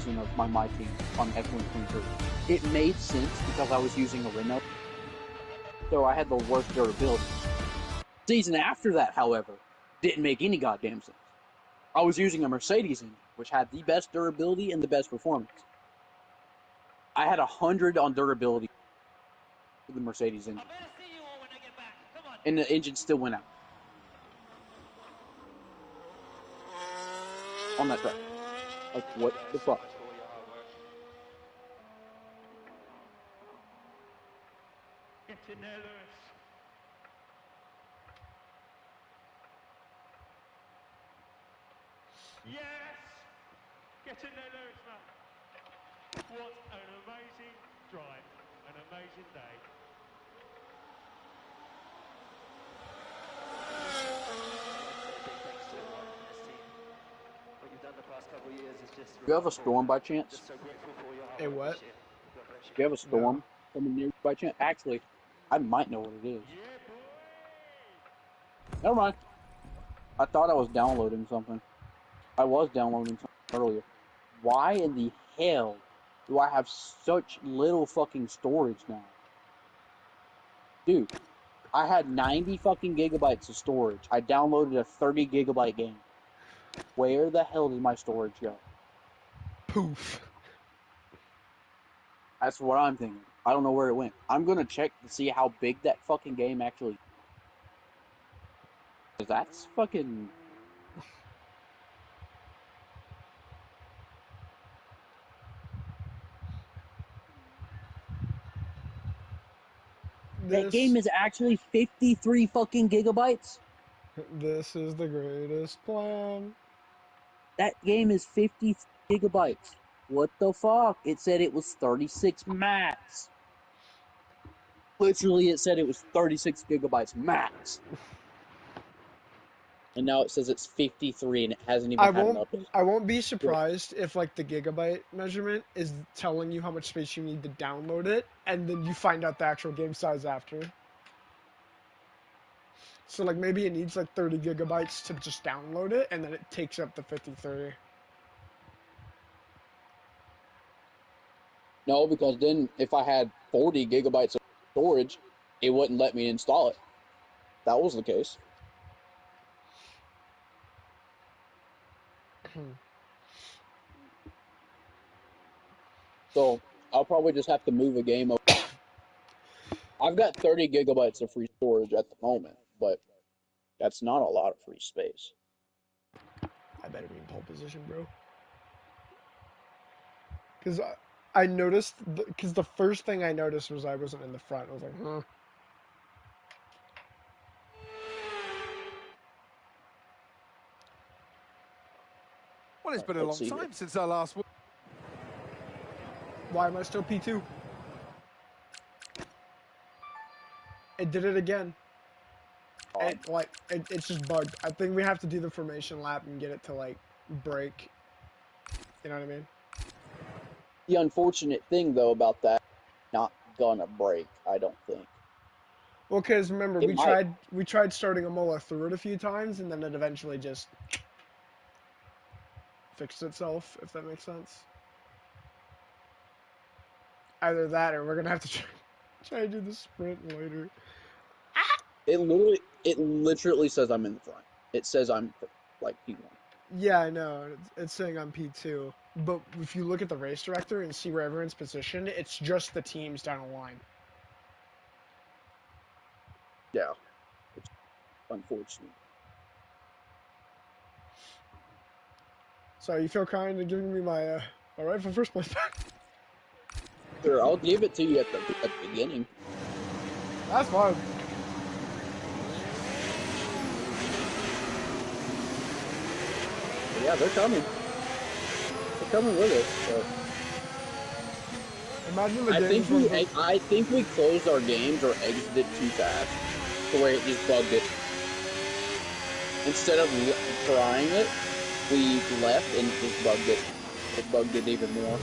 season of my team on F123. It made sense because I was using a Renault, so I had the worst durability. Season after that, however, didn't make any goddamn sense. I was using a Mercedes engine, which had the best durability and the best performance. I had 100 on durability with the Mercedes engine, and the engine still went out on that track. Like, what the fuck? Get in there, Lewis. Yes! Get in there, Lewis, man. What an amazing drive. An amazing day. Thanks to this team. What you've done the past couple of years is just... Do you have a storm by chance? Just so grateful for your hard A work what? this year. God bless you. Do you have a storm coming near by chance? Actually, I might know what it is. Yeah, boy! Never mind. I thought I was downloading something. I was downloading something earlier. Why in the hell do I have such little fucking storage now? Dude, I had 90 fucking gigabytes of storage. I downloaded a 30 gigabyte game. Where the hell did my storage go? Poof. That's what I'm thinking. I don't know where it went. I'm gonna check to see how big that fucking game actually is. 'Cause that's fucking... That game is actually 53 fucking gigabytes? This is the greatest plan. That game is 50 gigabytes. What the fuck? It said it was 36 max. Literally, it said it was 36 gigabytes max. And now it says it's 53 and it hasn't even had an update. I won't be surprised if like the gigabyte measurement is telling you how much space you need to download it, and then you find out the actual game size after. So like maybe it needs like 30 gigabytes to just download it, and then it takes up the 53. No, because then if I had 40 gigabytes of storage, it wouldn't let me install it. That was the case. So I'll probably just have to move a game over. I've got 30 gigabytes of free storage at the moment, but that's not a lot of free space. I better be in pole position, bro. Because I noticed, because the first thing I noticed was I wasn't in the front. I was like, huh. Well, it's been a long time since our last week. Why am I still P2? It did it again. It's just bugged. I think we have to do the formation lap and get it to like break. You know what I mean? The unfortunate thing though about that, not gonna break, I don't think. Well, because remember we tried starting Amola through it a few times, and then it eventually just fixed itself. If that makes sense. Either that, or we're gonna have to try to do the sprint later. It literally says I'm in the front. It says I'm like P1. Yeah, I know. It's saying I'm P2. But if you look at the race director and see where everyone's positioned, it's just the teams down a line. Yeah. It's unfortunate. So you feel kind of giving me my rightful first place back? Sure, I'll give it to you at the beginning. That's fine. But yeah, they're coming. They're coming with us. So. Imagine the I think we closed our games or exited too fast, to where it just bugged it. Instead of trying it, we left and it just bugged it. It bugged it even more.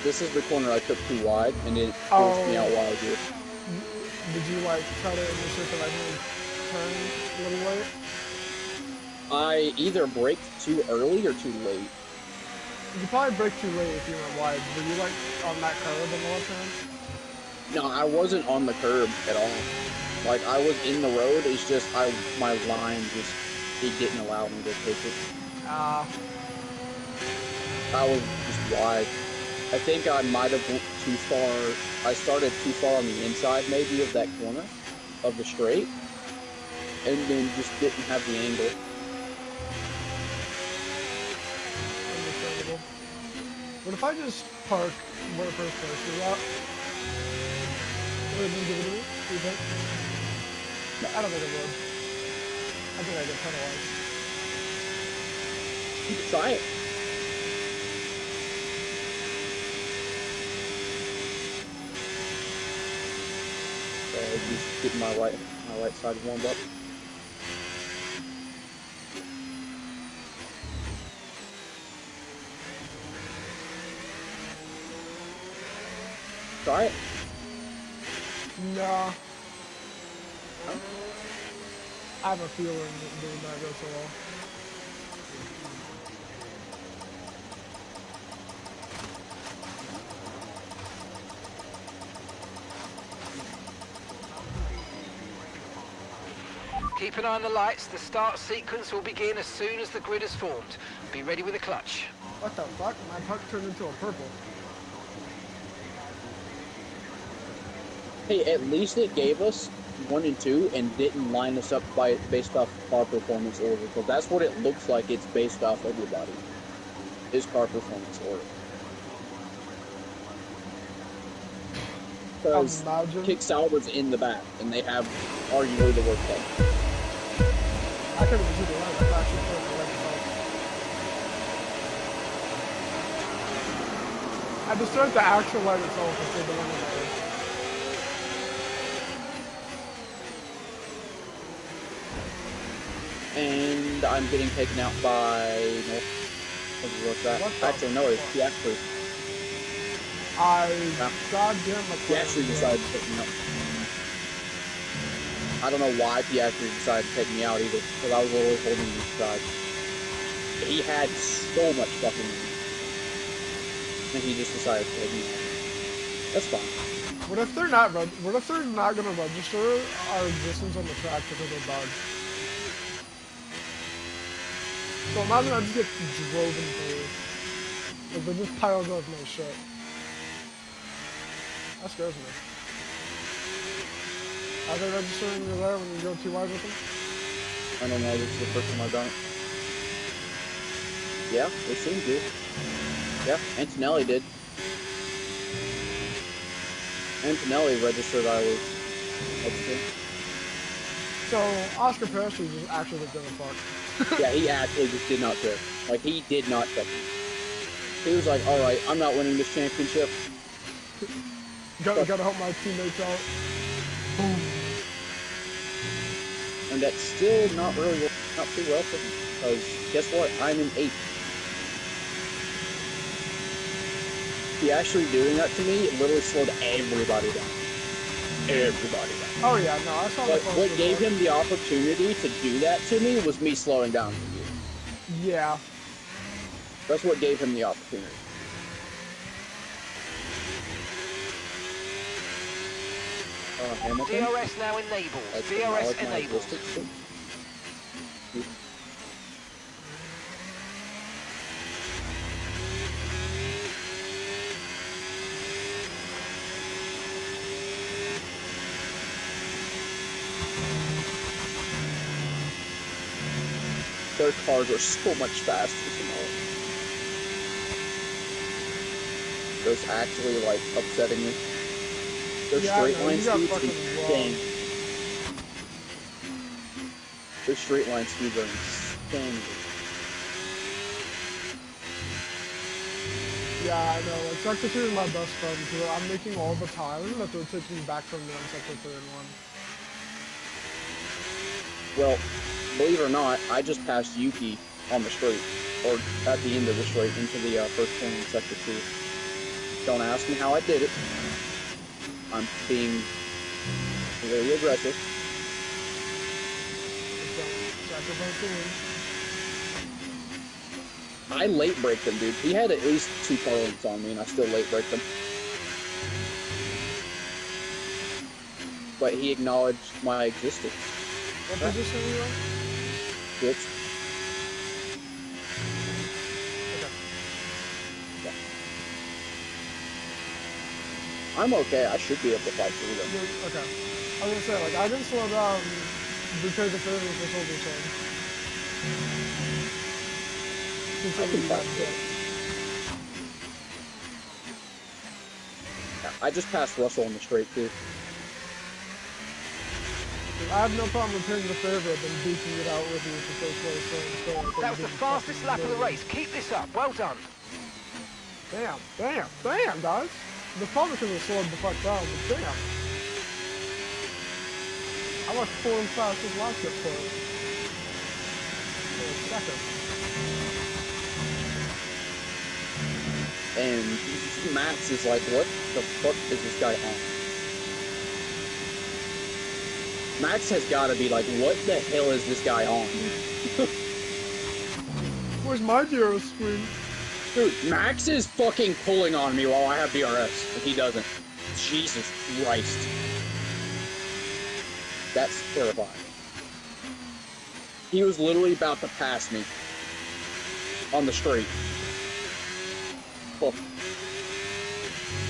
This is the corner I took too wide, and it forced me out while here. Did you like try to initiate the right hand turn a little late? I either braked too early or too late. You probably break too late if you went wide. Were you like on that curb on the left hand? No, I wasn't on the curb at all. Like, I was in the road, it's just my line just, it didn't allow me to take it. I was just wide. I think I might have went too far. I started too far on the inside, maybe, of that corner of the straight, and then just didn't have the angle. Understandable. What if I just park where first place is out? Or then give it to me? Do you think? No, I don't think it would. I think I get penalized. You could try it. Just getting my right side warmed up. Try it. No. I have a feeling that doing that goes so well. Keep an eye on the lights. The start sequence will begin as soon as the grid is formed. Be ready with the clutch. What the fuck? My puck turned into a purple. Hey, at least it gave us 1 and 2 and didn't line us up based off car performance order, because that's what it looks like. It's based off everybody. Is car performance order. Because Kick Sauber's in the back, and they have arguably the worst car. I couldn't even see the line. I actually put the right side. I disturbed the actual light itself instead of the one in the And I'm getting taken out by what's that? Actually, no, it's Piastri. Goddamn Piastri decided to take me out. I don't know why Piastri decided to take me out either, because I was literally holding his side. He had so much fucking money. And he just decided to take me out. That's fine. What if they're not gonna register our existence on the track because they're bugged? So imagine I just get driven through. Like, they just piles up my shit. That scares me. Are they registering you there when you go too wide with them? I don't know, this is the first time I've done it. Yeah, they seem to. Yeah, Antonelli did. Antonelli registered I was registering. So, Oscar Piastri just actually didn't give a fuck. Yeah, he actually just did not care. Like, he did not check me. He was like, alright, I'm not winning this championship. Gotta help my teammates out. Boom. And that's still not too well for me. Because, guess what? I'm in 8th. He actually doing that to me literally slowed everybody down. Everybody down. Oh yeah, no, I saw that. What gave him the opportunity to do that to me was me slowing down for you. Yeah. That's what gave him the opportunity. Hamilton. DRS now enabled. DRS enabled. Their cars are so much faster than ours. That's actually, like, upsetting me. Their straight line speeds are insane. Their straight line speeds are insane. Yeah, I know. Like, Sector 2 is my best friend, too. I'm making all the time that they're taking back from me on Sector 3 and 1. Well, believe it or not, I just passed Yuki on the straight, or at the end of the straight, into the first corner in Sector 2. Don't ask me how I did it. I'm being really aggressive. I late braked him, dude. He had at least 2 car lengths on me, and I still late braked him. But he acknowledged my existence. What position are you on? Which? Okay. I'm okay. I should be able to fight through them. Okay. I was gonna say, like, I didn't slow down because the favorite was over saying. I can fight through it. Yeah, I just passed Russell on the straight, too. I have no problem with hitting the favorite and beating it out with you for first place. That was the fastest lap of the race. Keep this up. Well done. Damn, guys. The probably could have slowed the fuck down, but damn. I watched 4 and fastest laps get for a second. And Max is like, what the fuck is this guy on? Max has got to be like, what the hell is this guy on? Where's my gyro screen? Dude, Max is fucking pulling on me while I have DRS, if he doesn't. Jesus Christ. That's terrifying. He was literally about to pass me on the straight. Oh.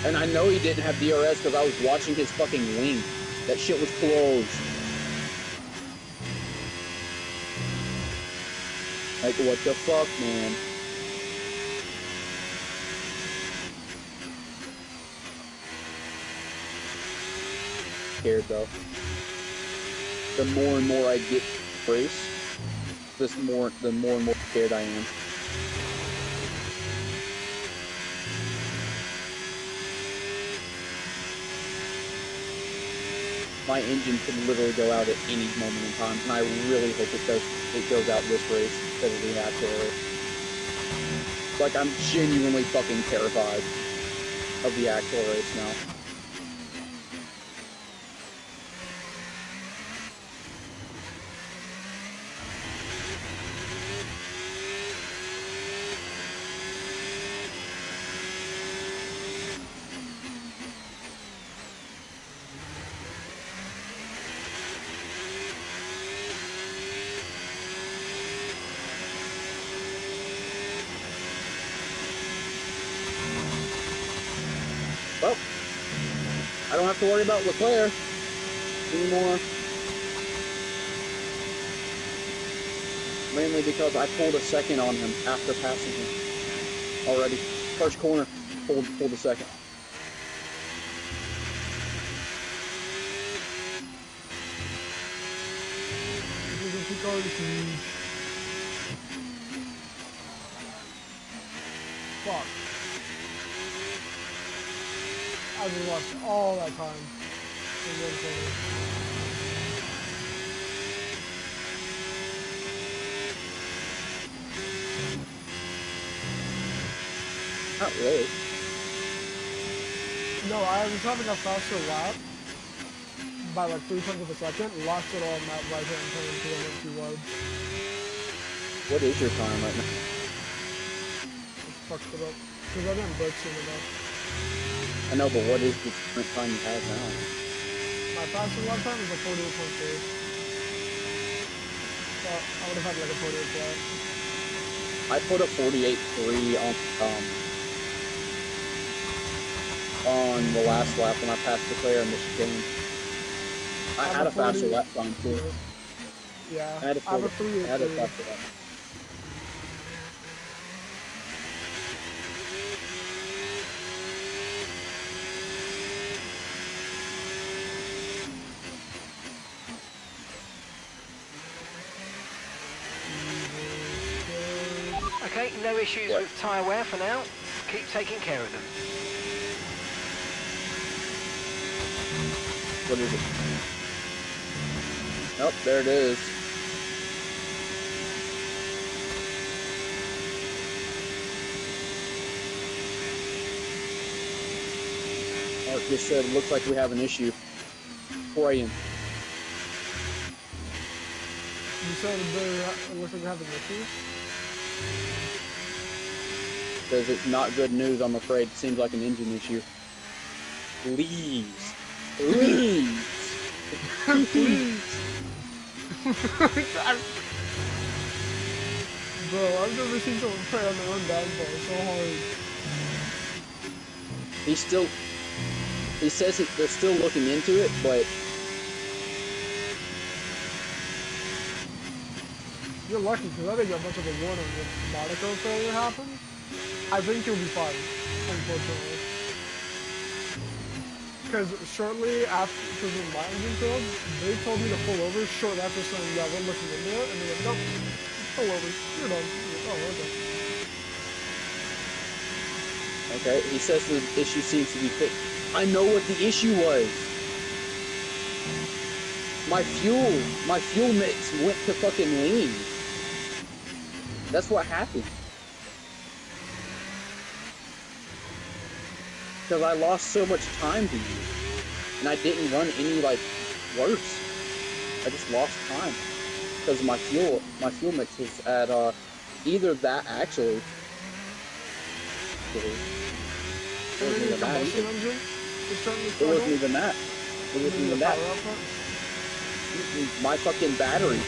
And I know he didn't have DRS because I was watching his fucking wing. That shit was closed. Like, what the fuck, man? Scared, though. The more and more I get race, the more and more scared I am. My engine could literally go out at any moment in time, and I really hope it goes out this race because of the actual race. Like, I'm genuinely fucking terrified of the actual race now. Well, I don't have to worry about Leclerc anymore. Mainly because I pulled a second on him after passing him already. First corner, pulled a second. Fuck. I just watched all that time in one corner. Not really. No, I was having a faster lap by like 3/10 of a second, lost it all in that right hand turn until I went too wide. What is your time right now? Just fucked it up. Because I didn't brake soon enough. I know, but what is the current time you have now? My fastest lap time is a 48.3. So I would have had like a 48 flat. I put a 48.3 on the last lap when I passed the player in the chicane. I had a faster lap time too. Yeah, I had a faster lap. Okay, no issues with tyre wear for now. Keep taking care of them. What is it? Nope, there it is. just said, looks like we have an issue. Praying. You said it looks like we're having issues? Says it's not good news, I'm afraid. It seems like an engine issue. Please. Please. Please. Bro, I've never seen someone pray on their own downfall so hard. He says they're still looking into it, but You're lucky, because I didn't get much of a warning if Monaco failure happened. I think you'll be fine, unfortunately. Because shortly after, because when my engine failed, they told me to pull over shortly after saying, yeah, we're looking into it, and they went, nope, pull over, you're done. Oh, okay. okay. He says the issue seems to be fixed. I know what the issue was. My fuel mix went to fucking lean. That's what happened. Because I lost so much time to you. And I didn't run any, like, worse. I just lost time. Because my fuel mix was at, either that, actually. It wasn't even that. It wasn't even that. It wasn't even that. My fucking battery.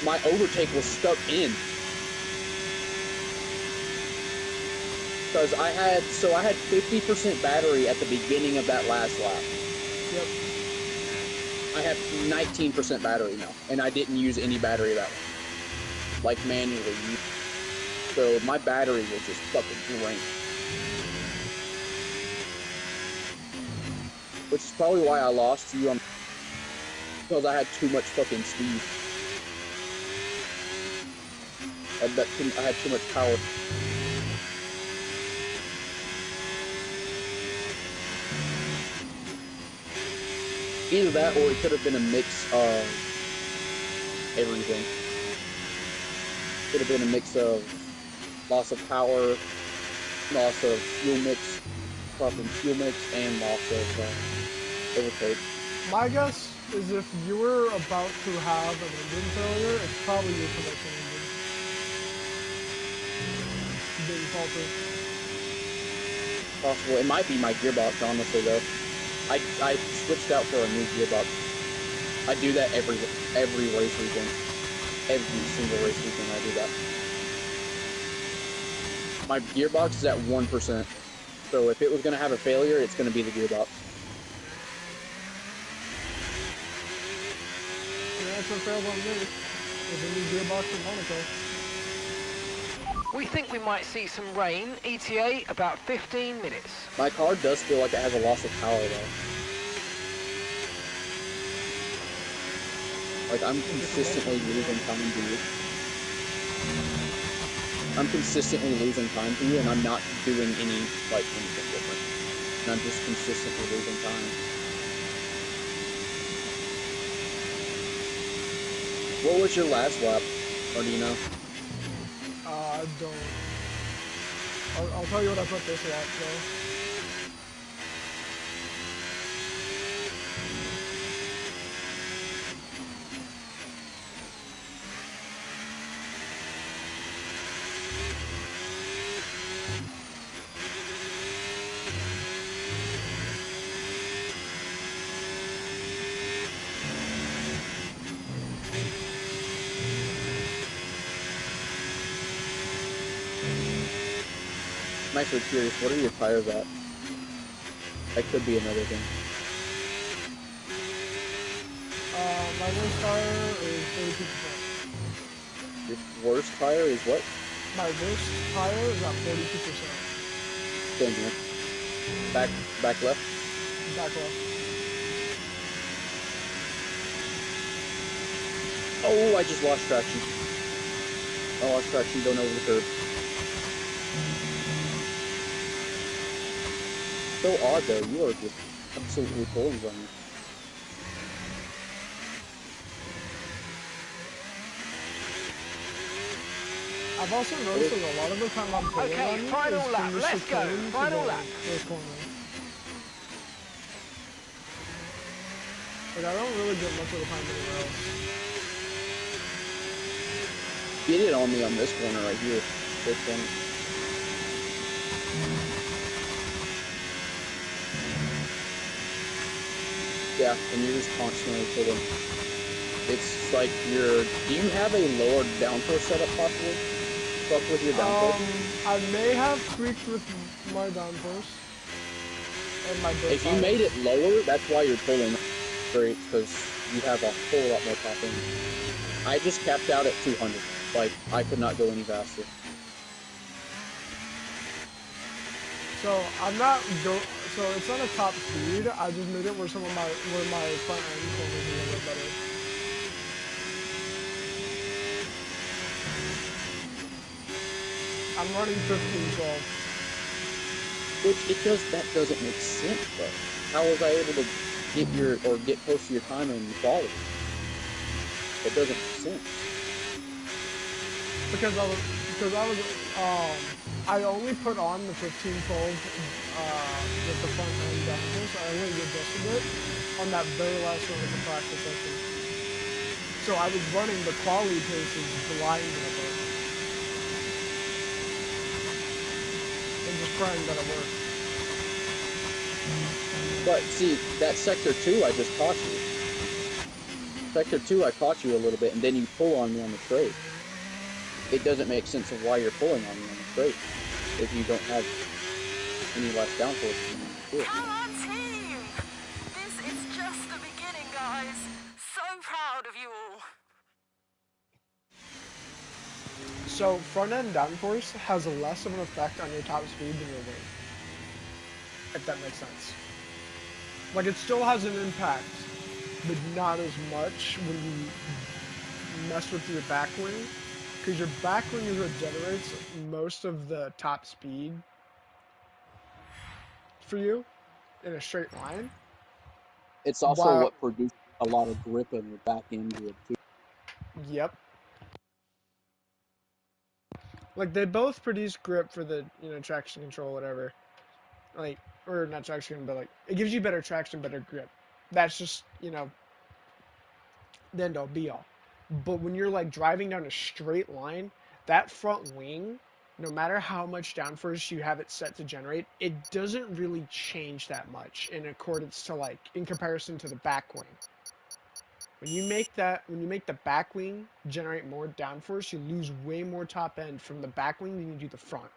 My overtake was stuck in. Because I had 50% battery at the beginning of that last lap. Yep. I have 19% battery now, and I didn't use any battery that one. Like manually. So my battery was just fucking drained. Which is probably why I lost to you on, because I had too much fucking speed. I had too much power. Either that, or it could have been a mix of everything. Could have been a mix of loss of power, loss of fuel mix, and loss of overtake. My guess is if you were about to have an engine failure, it's probably your production engine being faulty. Possible. It might be my gearbox, honestly, though. I switched out for a new gearbox. I do that every race weekend. Every single race weekend I do that. My gearbox is at 1%. So if it was going to have a failure, it's going to be the gearbox. Yeah, that's what failed on me. There's a new gearbox in Monaco. We think we might see some rain. ETA about 15 minutes. My car does feel like it has a loss of power, though. Like, I'm consistently losing time to you. I'm consistently losing time to you, and I'm not doing anything different. And I'm just consistently losing time. What was your last lap, or do you know? I don't. I'll tell you what I put this lap, though. I'm actually curious, what are your tires at? That could be another thing. My worst tire is 42%. Your worst tire is what? My worst tire is at 42%. Same here. Back left? Back left. Oh, I just lost traction. I lost traction going over the curb. So odd though, you are just absolutely pulling from me. I've also noticed that a lot of the time I'm pulling Okay, on you final is lap. from the Let's go. chicane to Final the lap. first corner. Like, I don't really get much of the time anywhere else. Get it on me on this corner right here. This corner. Yeah, and you're just constantly pulling. It's like you're. Do you have a lower downforce setup possibly? Fuck with your downforce? I may have tweaked with my downforce. And my if you made it lower, that's why you're pulling straight, because you have a whole lot more top end. I just capped out at 200. Like, I could not go any faster. So I'm not so it's not a top speed. I just made it where my front end corners a little bit better. I'm running 15-12. Which, because that doesn't make sense, though. How was I able to get close to your time and quality? It doesn't make sense. Because I only put on the 15-12 with the front end downforce. I only adjusted it on that very last run of the practice session. So I was running the quality paces blindly. And just praying that it worked. But see, that sector 2 I just caught you. Sector 2 I caught you a little bit, and then you pull on me on the straight. It doesn't make sense of why you're pulling on me on the straight if you don't have any less downforce. Come on, team! This is just the beginning, guys. So proud of you all. So front end downforce has less of an effect on your top speed than your wing. If that makes sense. Like, it still has an impact, but not as much when you mess with your back wing. Because your back wing is what generates most of the top speed for you in a straight line. It's also what produces a lot of grip on your back end grid, too. Yep. Like, they both produce grip for the, traction control, whatever. Like, or not traction, but, like, it gives you better traction, better grip. That's just, the end all be all. But when you're, like, driving down a straight line, that front wing, no matter how much downforce you have it set to generate, it doesn't really change that much in accordance to, like, in comparison to the back wing. When you make the back wing generate more downforce, you lose way more top end from the back wing than you do the front.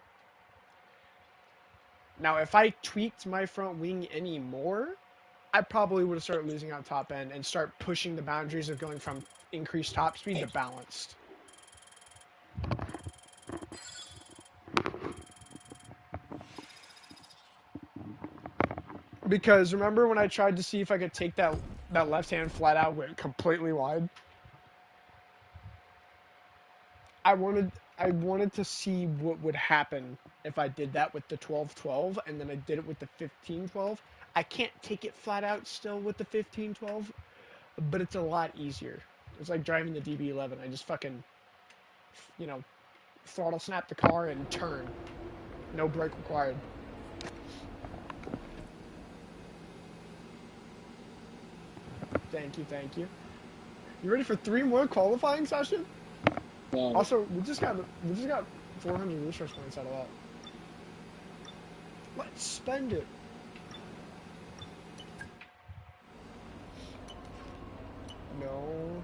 Now, if I tweaked my front wing any more, I probably would have started losing out top end and start pushing the boundaries of going from increased top speed to balanced. Because remember when I tried to see if I could take that left hand flat out went completely wide? I wanted to see what would happen if I did that with the 12-12 and then I did it with the 15-12. I can't take it flat out still with the 15-12, but it's a lot easier. It's like driving the DB11. I just fucking, throttle snap the car and turn. No brake required. Thank you. You ready for 3 more qualifying sessions? Yeah. Also, we just got 400 resource points out of that. Let's spend it. No.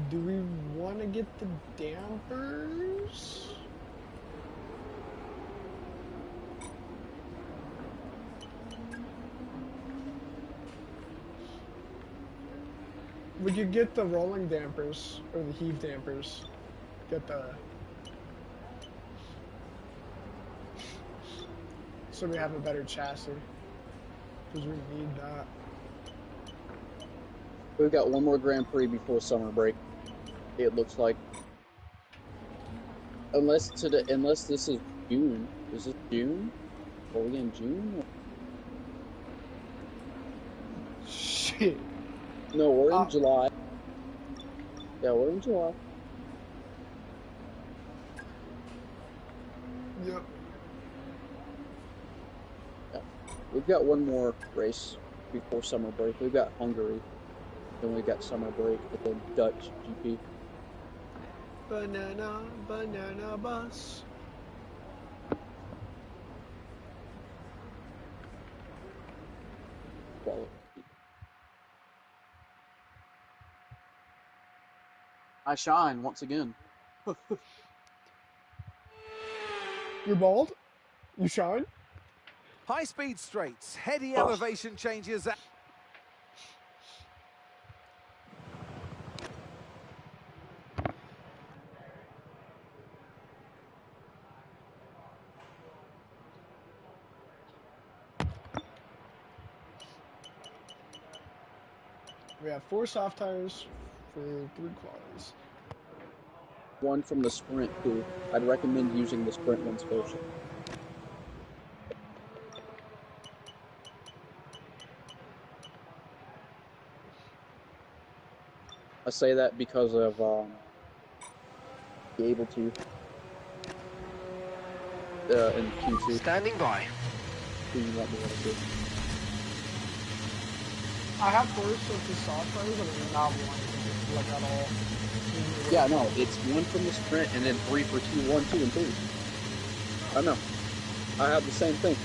Do we want to get the dampers? We could get the rolling dampers, or the heave dampers. So we have a better chassis. Because we need that. We've got one more Grand Prix before summer break. It looks like. Unless this is June. Is this June? Are we in June? Shit. No, we're in July. Yeah, we're in July. Yep. Yeah. We've got one more race before summer break. We've got Hungary, then we've got summer break, and then Dutch GP. Banana, banana bus. Quality. I shine once again. You're bald? You shine? High-speed straights, heady Oh. elevation changes. We have 4 soft tires for 3 qualities. One from the sprint too. I'd recommend using the sprint ones first. I say that because of be able to in Q2. Standing by. Who you won't be able to. I have first with the soft tires, and I'm not wanting to like at all. Yeah, no, it's one from the sprint and then 3 for 2, 1, 2, and 3. I know. I have the same thing.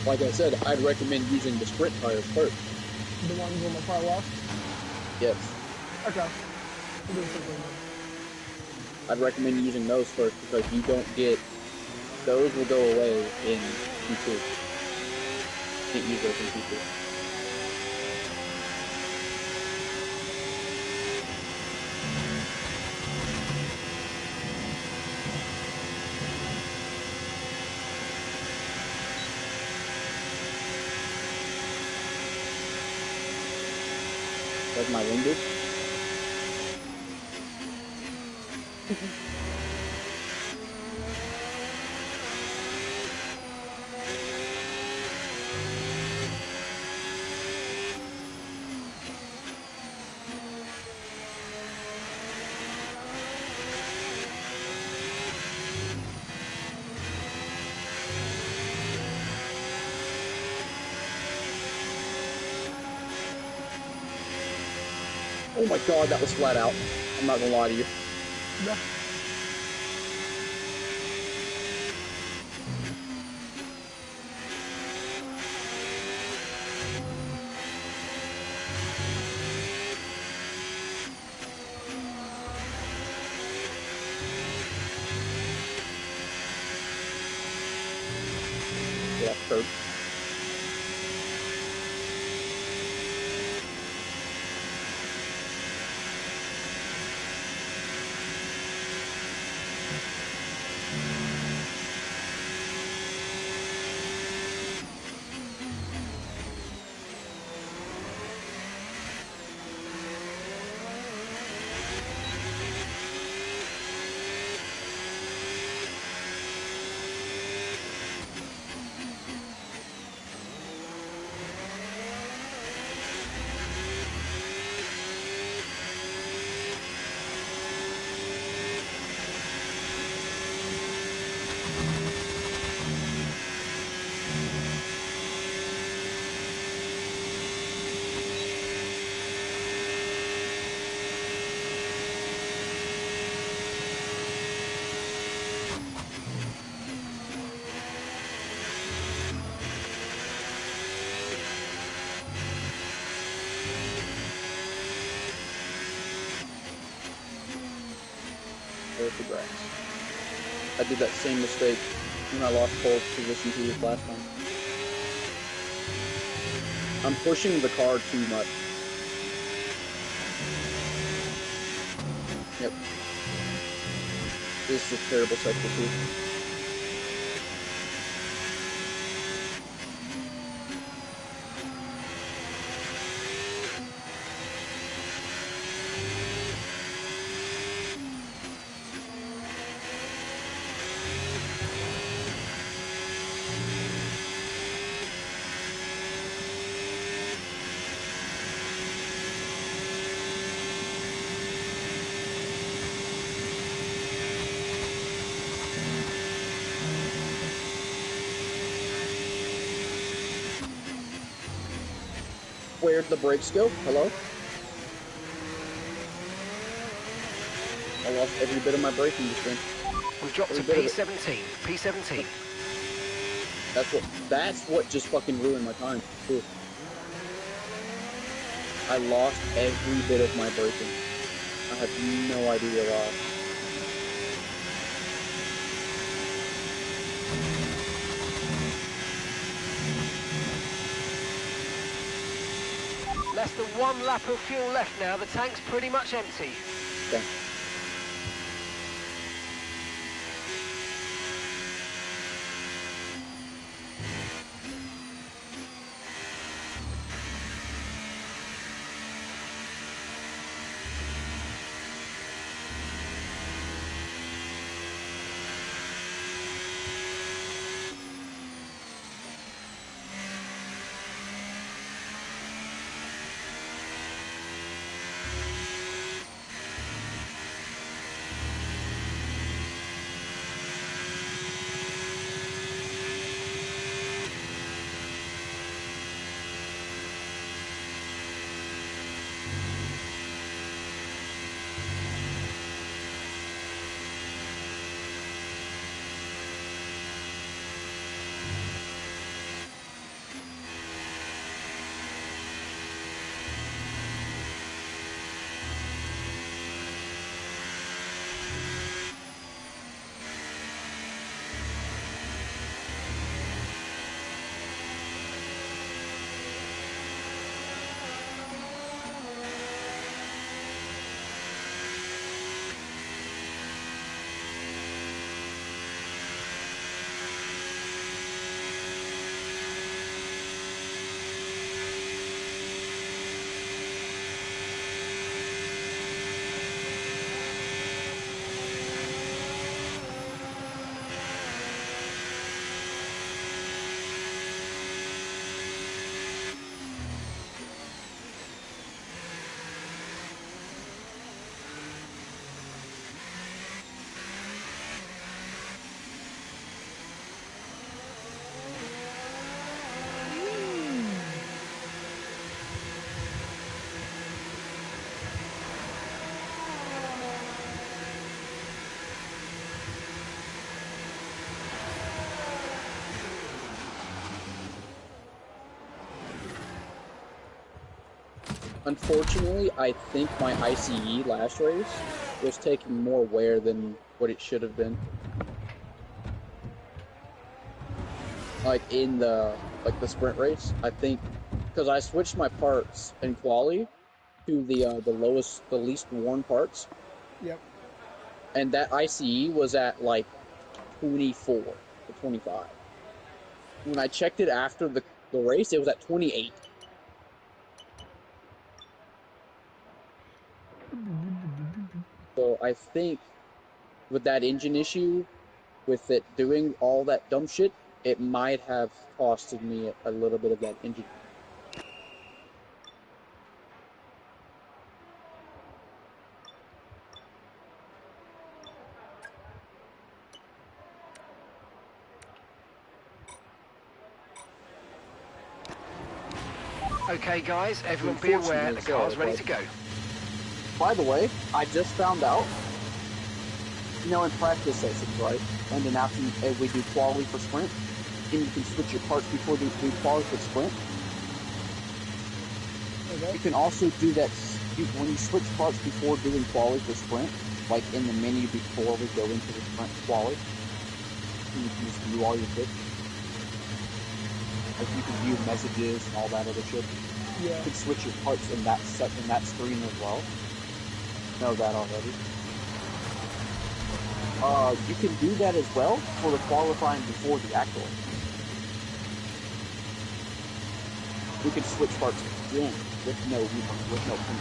Like I said, I'd recommend using the sprint tires first. The ones on the far left? Yes. Okay. I'd recommend using those first because you don't get... Those will go away in Q2. Can't use those in Q2. That's my window. Oh my god, that was flat out. I'm not gonna lie to you. No. Left curb. There's the grass. I did that same mistake when I lost pole position to this last time. I'm pushing the car too much. Yep. This is a terrible sector too. Where'd the brakes go? Hello? I lost every bit of my braking this thing. We've dropped to Every bit of it. P17. P17. That's what just fucking ruined my time, too. I lost every bit of my braking. I have no idea why. Less than 1 lap of fuel left now. The tank's pretty much empty. Okay. Unfortunately, I think my ICE last race was taking more wear than what it should have been. Like in the sprint race, I think because I switched my parts in quali to the least worn parts. Yep. And that ICE was at like 24 or 25. When I checked it after the race, it was at 28. So I think with that engine issue, with it doing all that dumb shit, it might have costed me a little bit of that engine. Okay, guys, everyone be aware the car's ready to go. By the way, I just found out, you know, in practice sessions, right? And then after we do quali for sprint, and you can switch your parts before you do quali for sprint. Okay. You can also do that when you switch parts before doing quali for sprint, like in the menu before we go into the sprint quali. You can just view all your picks. Like you can view messages and all that other shit. Yeah. You can switch your parts in that screen as well. Know that already. You can do that as well for the qualifying before the actual. You can switch parts again with no penalty.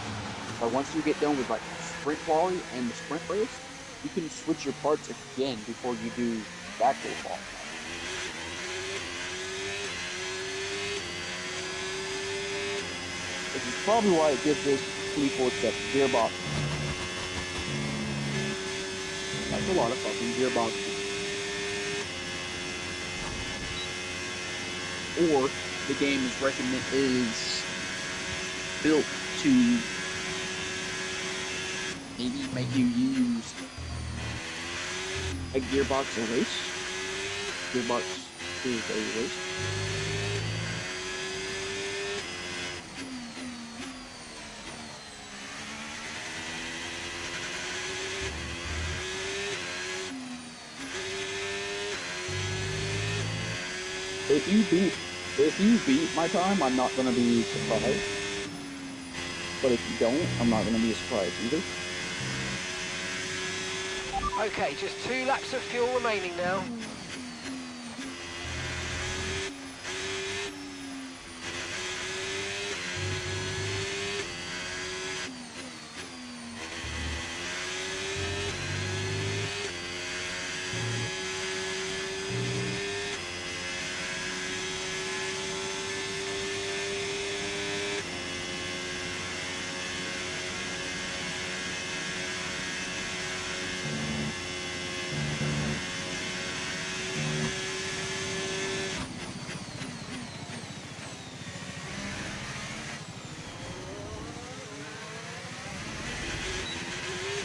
But once you get done with like sprint quali and the sprint race, you can switch your parts again before you do the actual quali. This is probably why it gives this 347 gearbox. That's a lot of fucking gearboxes. Or the game is built to maybe make you use a gearbox erase. Gearbox is a erase. If you beat my time, I'm not gonna be surprised. But if you don't, I'm not gonna be surprised either. Okay, just 2 laps of fuel remaining now.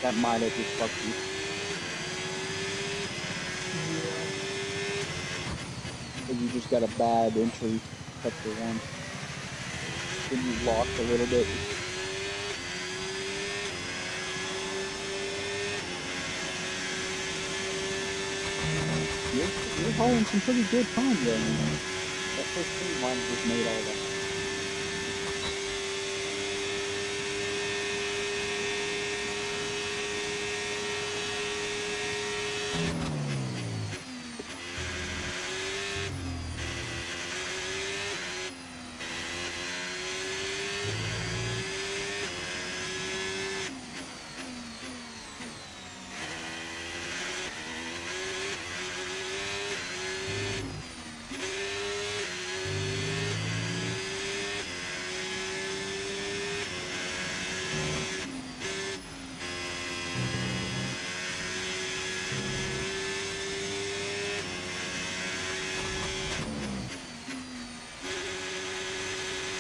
That might have just fucked you. Or you just got a bad entry sector 1. Then you lost a little bit. You're hauling some pretty good time there, man. That first thing line just made all that.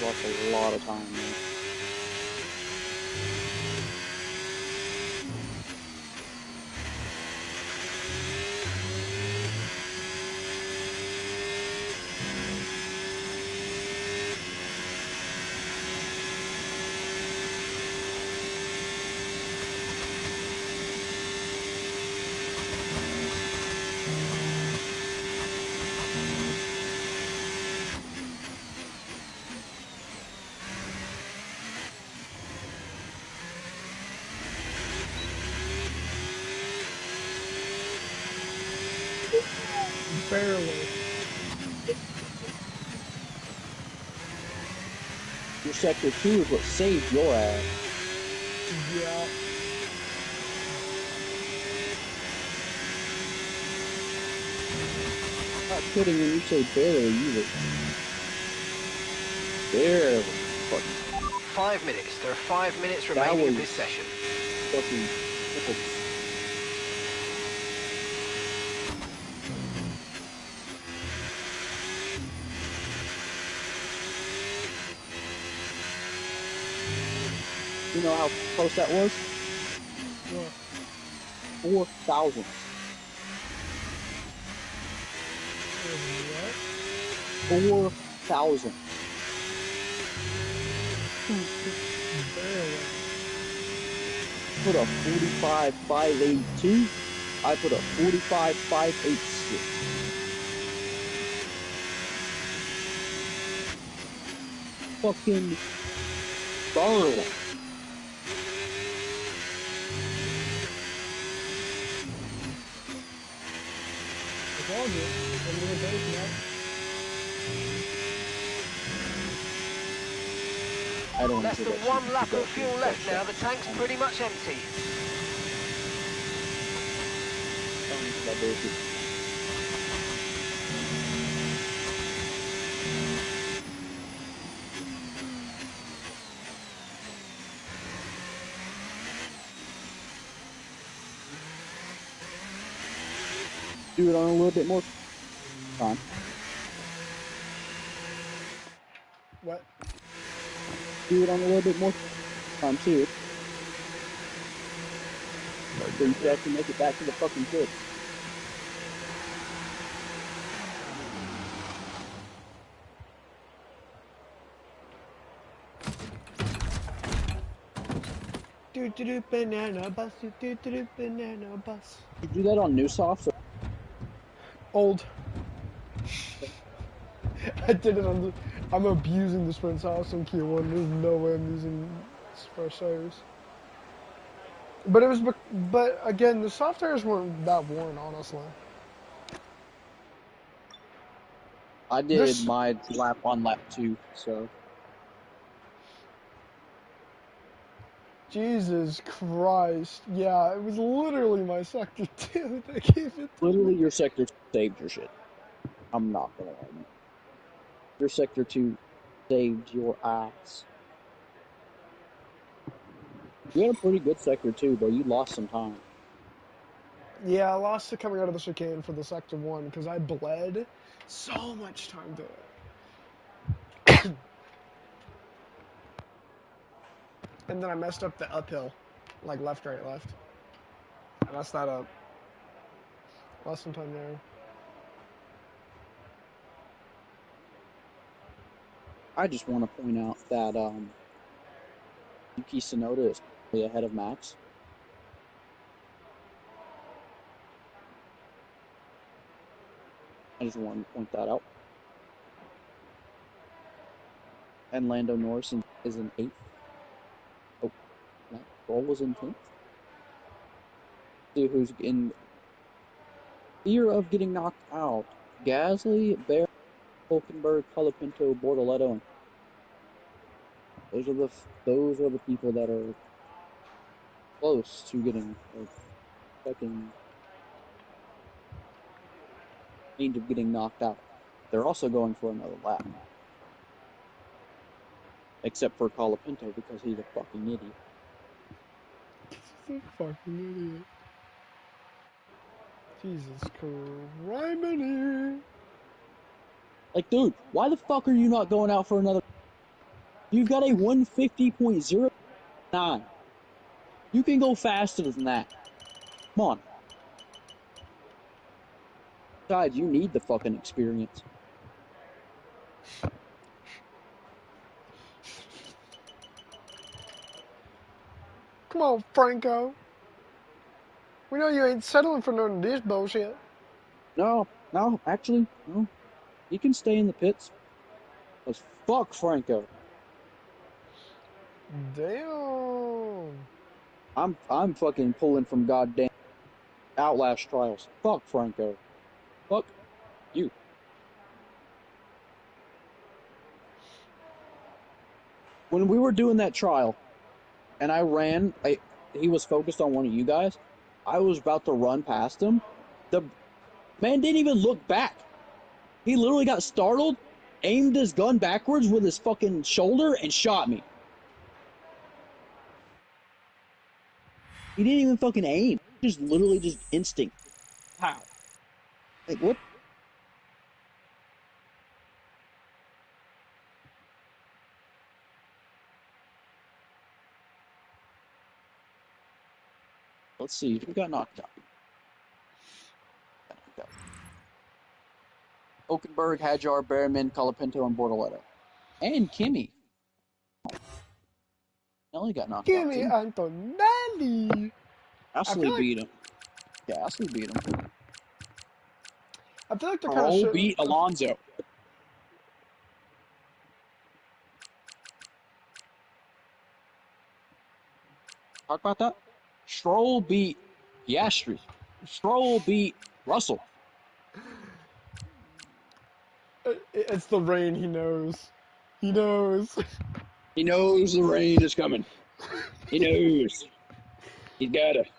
Lost a lot of time, man. Barely. Your sector 2 is what saved your ass. Yeah. I'm not kidding when you say barely either. Barely. Fucking 5 minutes. There are 5 minutes remaining of this session. fucking. You know how close that was? What? 4,000. What? 4,000. Barely. Put a 45,582. I put a 45,586. Fucking burn. It's all good. I'm gonna base now. I don't Less think than that 1 should lap go of fuel through left that now. The shot. tank's pretty much empty. I don't think that goes through. Do it on a little bit more time. What? Do do it on a little bit more time too. So you could actually make it back to the fucking pits. Do banana bus, do banana bus. You do that on Newsoft? Old. I did it on the. I'm abusing the sprint house on Kia 1. There's no way I'm using fresh tires. But it was, but again, the soft tires weren't that worn, honestly. I did my lap on lap 2, so. Jesus Christ. Yeah, it was literally my sector 2 that gave it. Literally, your sector saved your shit. I'm not gonna lie. Your sector 2 saved your ass. You had a pretty good sector 2, but you lost some time. Yeah, I lost it coming out of the chicane for the sector 1 because I bled so much time to it. And then I messed up the uphill. Like left, right, left. I messed that up. Lost some time there. I just want to point out that Yuki Tsunoda is way ahead of Max. I just wanted to point that out. And Lando Norris is in 8th. Oh, Matt Stroll was in 10th. See who's in fear of getting knocked out. Gasly, Bear, Hulkenberg, Colapinto, Bortoletto. Those are the people that are close to getting fucking range of getting knocked out. They're also going for another lap. Except for Colapinto because he's a fucking idiot. He's a fucking idiot. Jesus Christ. Like, dude, why the fuck are you not going out for another? You've got a 150.09. You can go faster than that. Come on. Besides, you need the fucking experience. Come on, Franco. We know you ain't settling for none of this bullshit. No, actually, no. He can stay in the pits. Because fuck Franco. Damn. I'm fucking pulling from goddamn Outlast trials. Fuck Franco. Fuck you. When we were doing that trial, and I ran, he was focused on one of you guys. I was about to run past him. The man didn't even look back. He literally got startled, aimed his gun backwards with his fucking shoulder, and shot me. He didn't even fucking aim. Just literally just instinct. How? Like, what? Let's see. Who got knocked out? Hulkenberg, Hadjar, Berryman, Colapinto, and Bortoletto. And Kimi. Nelly got knocked out. Kimi Antonelli. Gasly beat him. Gasly beat him. I feel like they're kind of beat Alonso. Talk about that. Stroll beat Piastri. Stroll beat Russell. It's the rain, he knows. He knows. He knows the rain is coming. He knows. He's got it.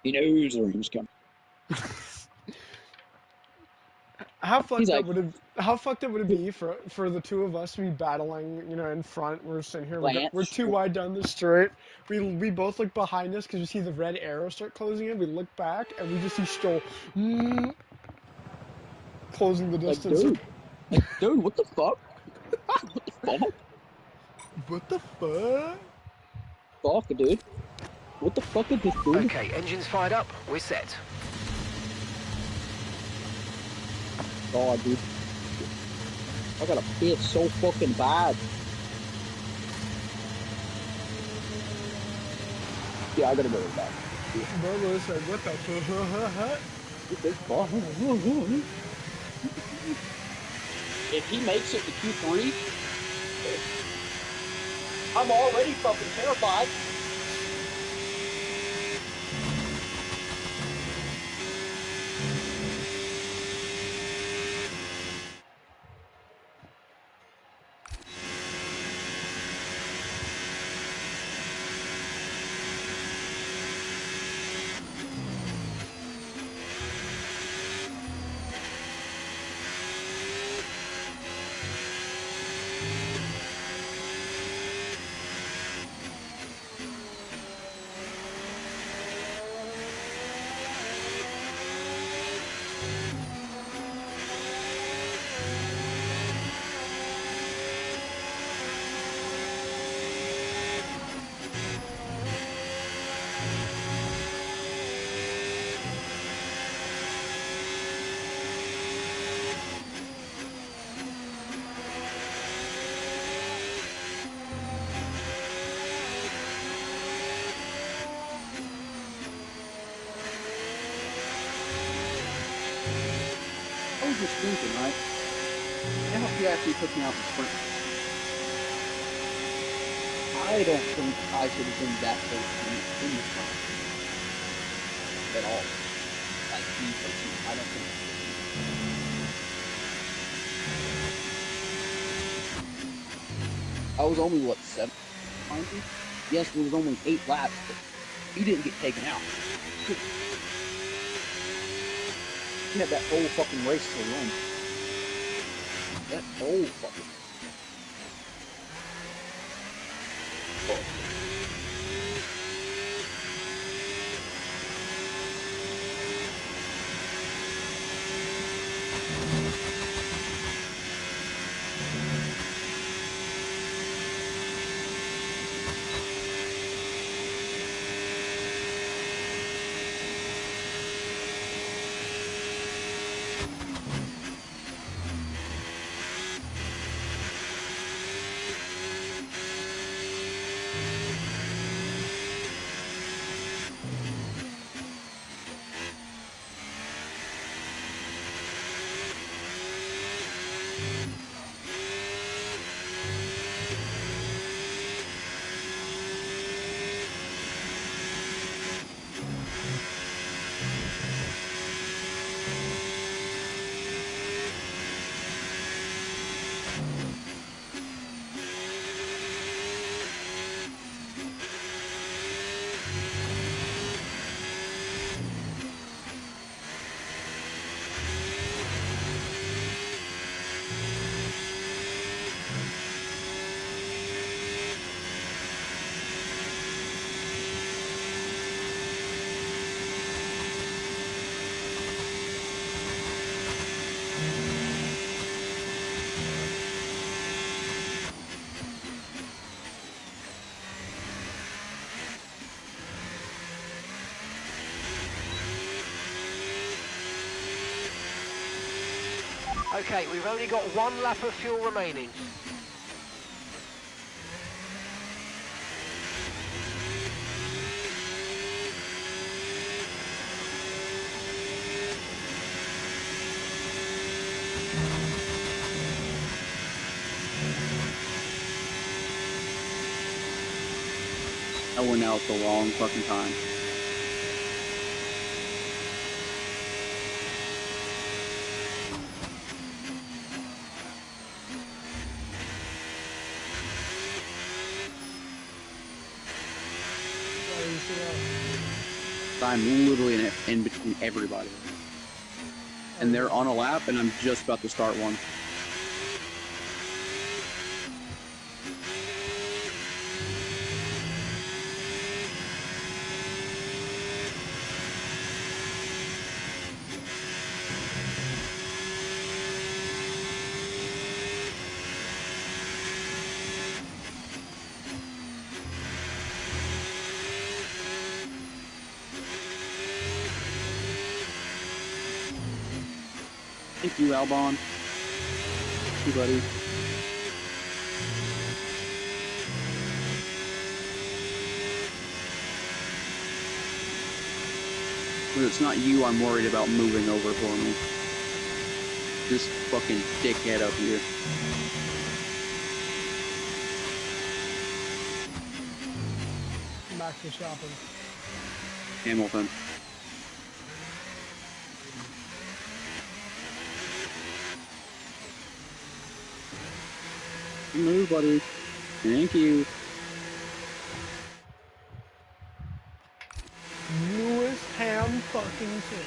He knows the rain's coming. How fucked up would it be for the two of us to be battling, you know, in front? We're sitting here, we're too wide down the straight. We both look behind us because we see the red arrow start closing in. We look back and we just see Stroll closing the distance. Like, dude, what the fuck? What the fuck? What the fuck? Fuck, dude. What the fuck is this, dude? Okay, engines fired up. We're set. God, dude. I gotta piss so fucking bad. Yeah, I gotta go to the back. Bubba said, what the fuck? If he makes it to Q3, I'm already fucking terrified. I was just thinking, right? Now if you actually took me out in sprint, I don't think I should have been that close in the sprint at all. Like me personally, I don't think. I was only what 7 behind you? Yes, there was only 8 laps, but he didn't get taken out. He had that whole fucking race to run. That whole fucking. Okay, we've only got 1 lap of fuel remaining. I went out the wrong fucking time. I'm literally in between everybody. And they're on a lap, and I'm just about to start one. Thank you, Albon. Thank you, buddy. When it's not you I'm worried about moving over for me. This fucking dickhead up here. Max Verstappen. Hamilton. Move, buddy. Thank you. Lewis Ham fucking King.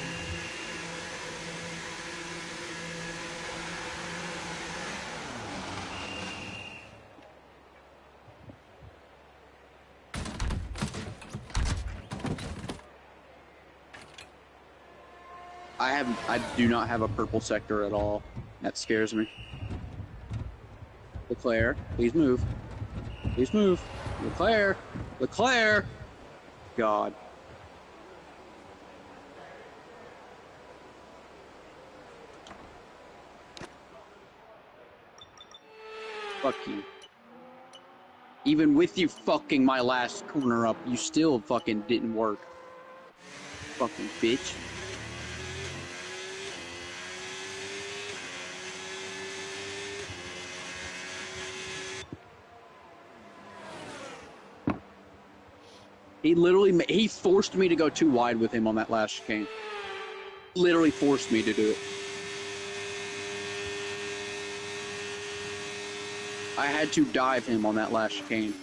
I do not have a purple sector at all. That scares me. Leclerc, please move. Please move. Leclerc! Leclerc! God. Fuck you. Even with you fucking my last corner up, you still fucking didn't work. Fucking bitch. He forced me to go too wide with him on that last chicane. Literally forced me to do it. I had to dive him on that last chicane.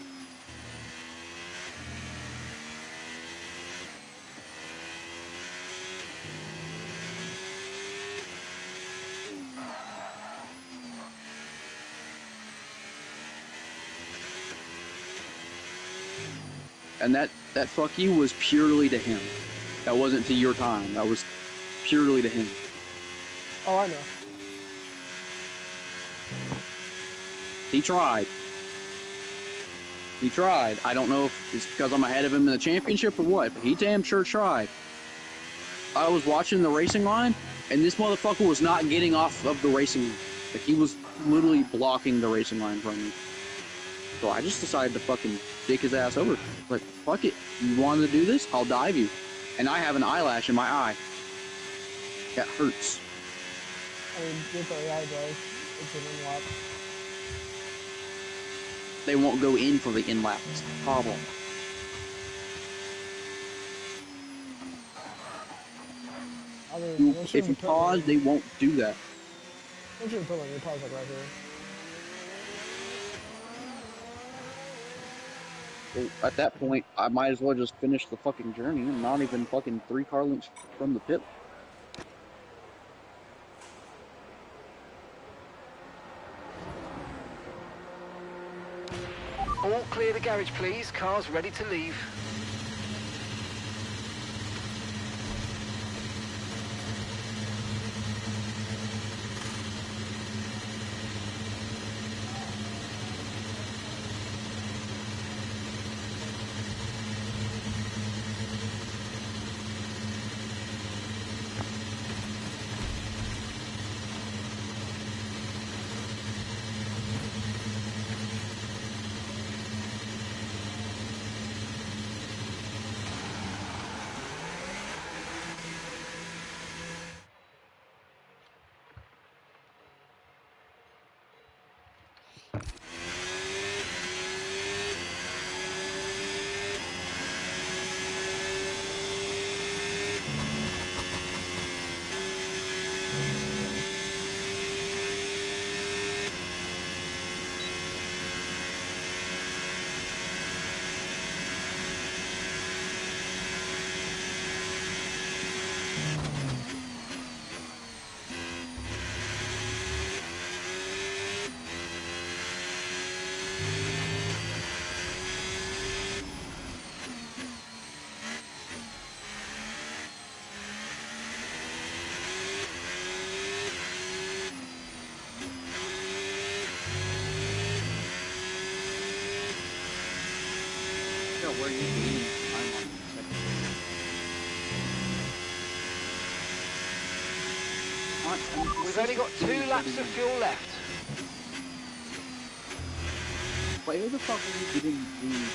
And that fuck you was purely to him. That wasn't to your time. That was purely to him. Oh, I know. He tried. He tried. I don't know if it's because I'm ahead of him in the championship or what, but he damn sure tried. I was watching the racing line, and this motherfucker was not getting off of the racing line. Like, he was literally blocking the racing line from me. So I just decided to fucking dick his ass over. Like, fuck it. You wanted to do this? I'll dive you. And I have an eyelash in my eye. That hurts. I mean, with the AI drive, it's an in-lap. They won't go in for the in-lap. It's the problem. I mean, If you pause, they won't do that. Don't you put like your pause like right here? Well, at that point, I might as well just finish the fucking journey. I'm not even fucking 3 car lengths from the pit. All clear the garage, please. Cars ready to leave. not We've only got 2 laps of fuel left. Where the fuck are you getting these?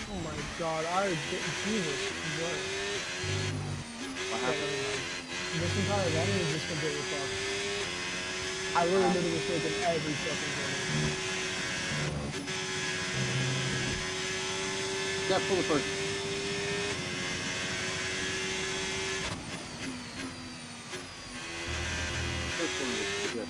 Oh my god, Jesus Christ. What Yeah, happened? never mind. This entire run was just completely fucked. I literally made a mistake in every fucking corner. Yeah, pull the first. First one was pretty good.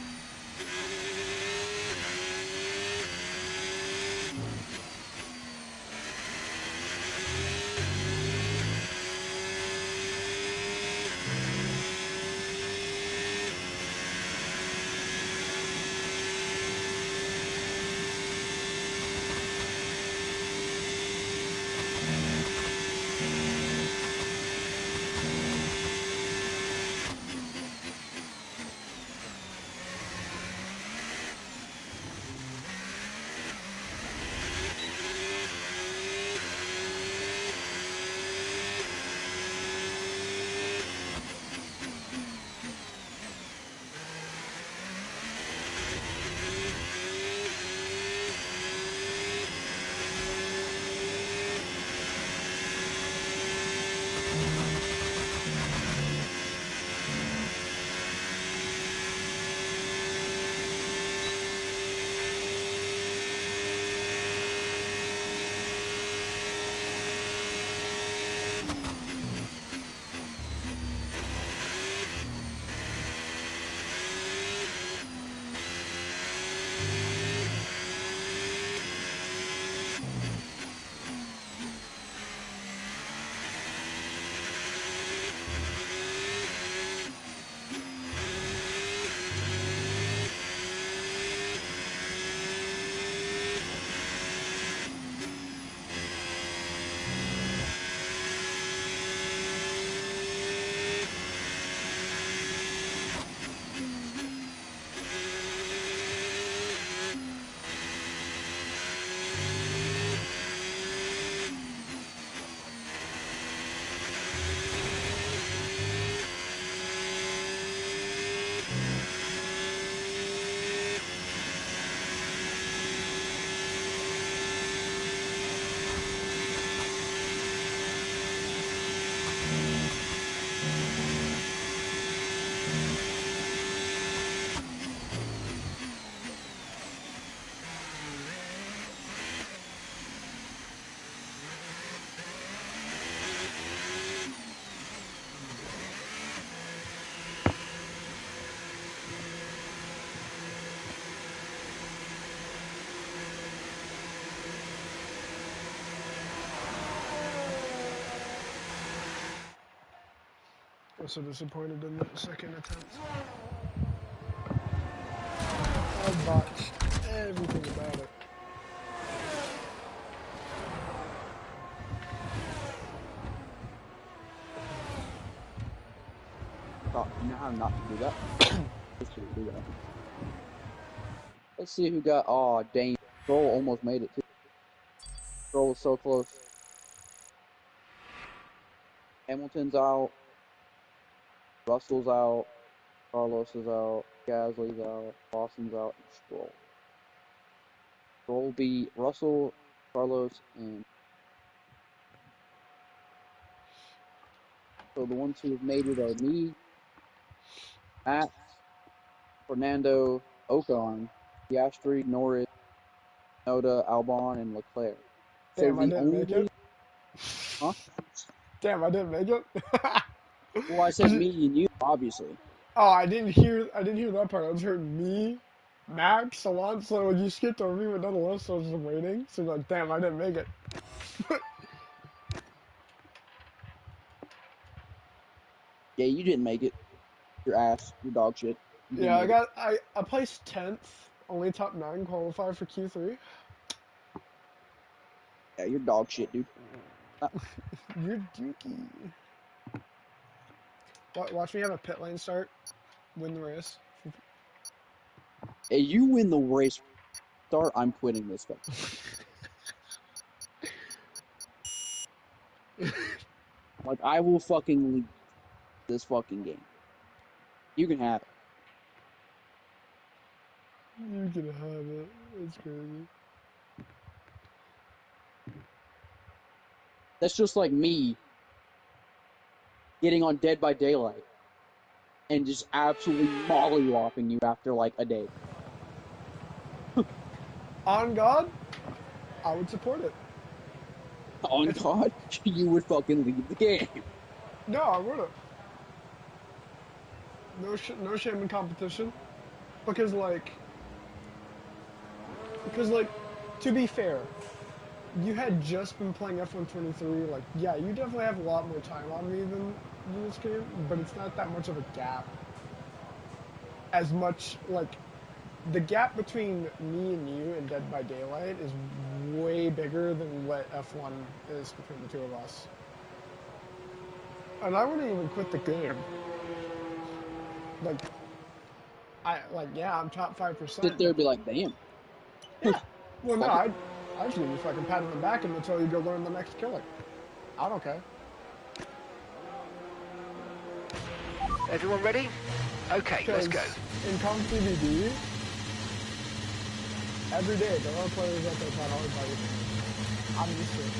I'm so disappointed in that second attempt. I botched everything about it. Oh, you know how not to do that? Let's do that. Let's see who got. Oh, dang. Troll almost made it too. Stroll is so close. Hamilton's out. Russell's out. Carlos is out. Gasly's out. Lawson's out. And Stroll. Stroll beat Russell, Carlos, and so the ones who have made it are me, Matt, Fernando, Ocon, Piastri, Norris, Noda, Albon, and Leclerc. Damn, I didn't make it. Huh? Damn, I didn't make it. Well, I said me and you, obviously. Oh, I didn't hear that part. I just heard me, Max, Alonso, and you skipped over me, but nonetheless, so I was just waiting. So like, damn, I didn't make it. Yeah, you didn't make it. Your ass. Your dog shit. Yeah, I placed 10th, only top 9 qualified for Q3. Yeah, you're dog shit, dude. You're dookie. Watch me have a pit lane start, win the race. Hey, you win the race. Start. I'm quitting this fucking. Like, I will fucking leave this fucking game. You can have it. You can have it. It's crazy. That's just like me getting on Dead by Daylight and just absolutely mollywopping you after like a day. On God, I would support it. On God, you would fucking leave the game. No, I wouldn't. No shame in competition, because to be fair, you had just been playing F123. Like, yeah, you definitely have a lot more time on me than this game, but it's not that much of a gap. As much like the gap between me and you and Dead by Daylight is way bigger than what F1 is between the two of us. And I wouldn't even quit the game. Yeah, I'm top 5%. Sit there and be like, damn. Yeah. Well, no, I just give you fucking pat on the back and until you go learn the next killer. I don't care. Everyone ready? Okay, let's go. In Comp DVD, every day there are players out there trying hard by you. I'm used to it.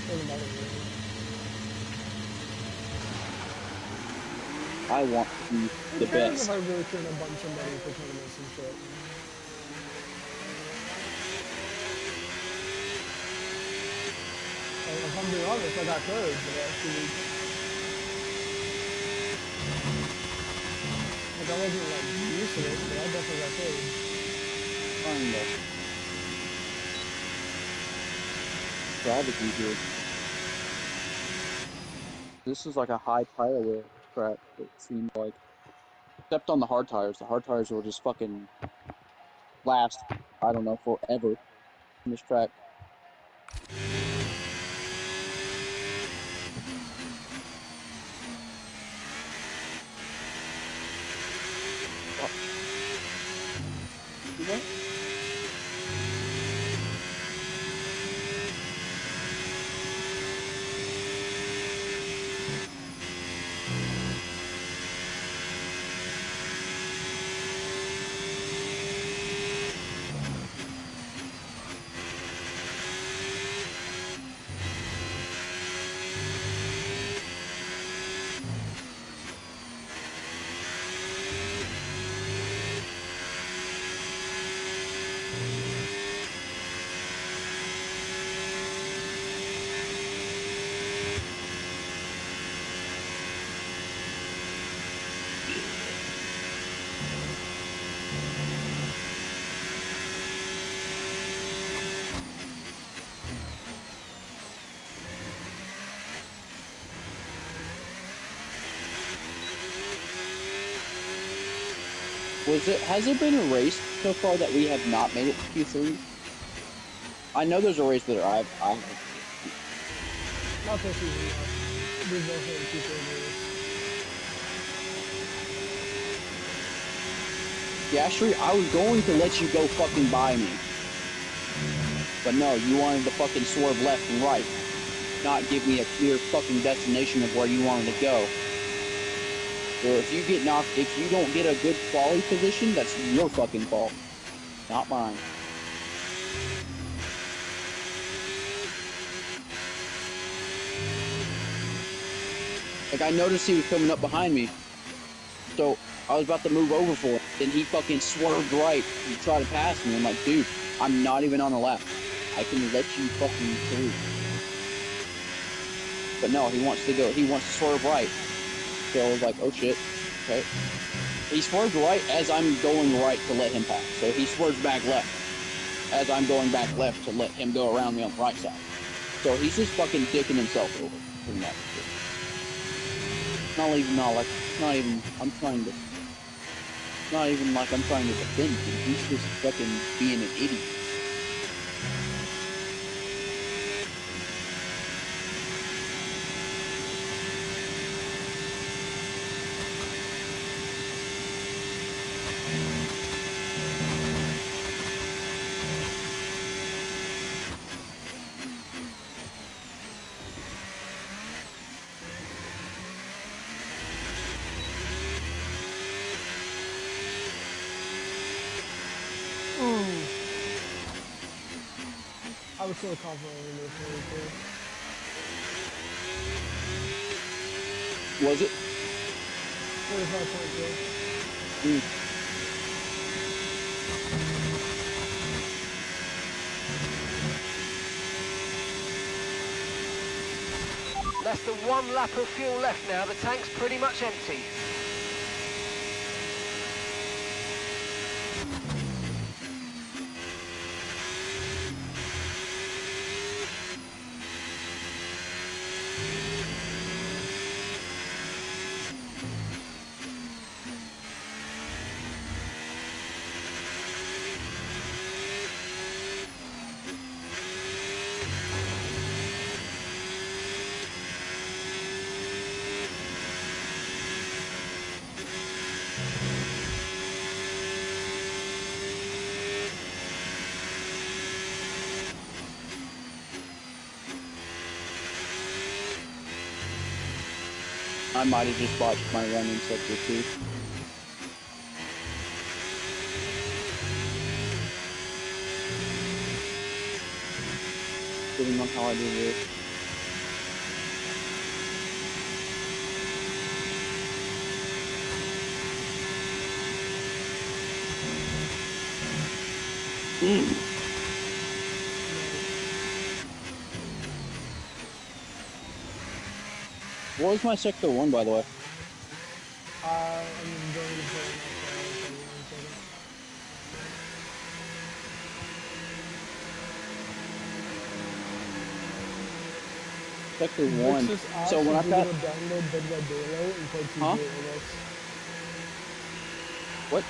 Doesn't matter to me. I want to be the best. If I really couldn't have bumped somebody for tournaments and shit. If I'm being honest, I got courage the last 2 weeks. Like, I wasn't, like, used to this, but I definitely got courage. Kinda. Strategy here. This is like a high tire wear track, it seemed like. Except on the hard tires. The hard tires will just fucking last, I don't know, forever in this track. You know? Has there been a race so far that we have not made it to Q3? I know there's a race that I've Not this season, no. We've both had Q3 race. Yeah, sure, I was going to let you go fucking by me. But no, you wanted to fucking swerve left and right, not give me a clear fucking destination of where you wanted to go. So if you get knocked, if you don't get a good quality position, that's your fucking fault, not mine. Like, I noticed he was coming up behind me, so I was about to move over for it. Then he fucking swerved right and tried to pass me. I'm like, dude, I'm not even on the left. I can let you fucking through. But no, he wants to swerve right. So I was like, oh shit, okay. He swerved right as I'm going right to let him pass. So he swerves back left as I'm going back left to let him go around me on the right side. So he's just fucking dicking himself over, pretty much. Not even like I'm trying to. Not even like I'm trying to defend him. He's just fucking being an idiot. I was so confident in this really too. Was it? 45.2. Less than 1 lap of fuel left now. The tank's pretty much empty. I might have just botched my run in sector 2. Depending on how I do this. What was my sector 1, by the way? I'm going to play Sector 1. So when I got... download Dead by Daylight and play 2v8 Huh? with us. What?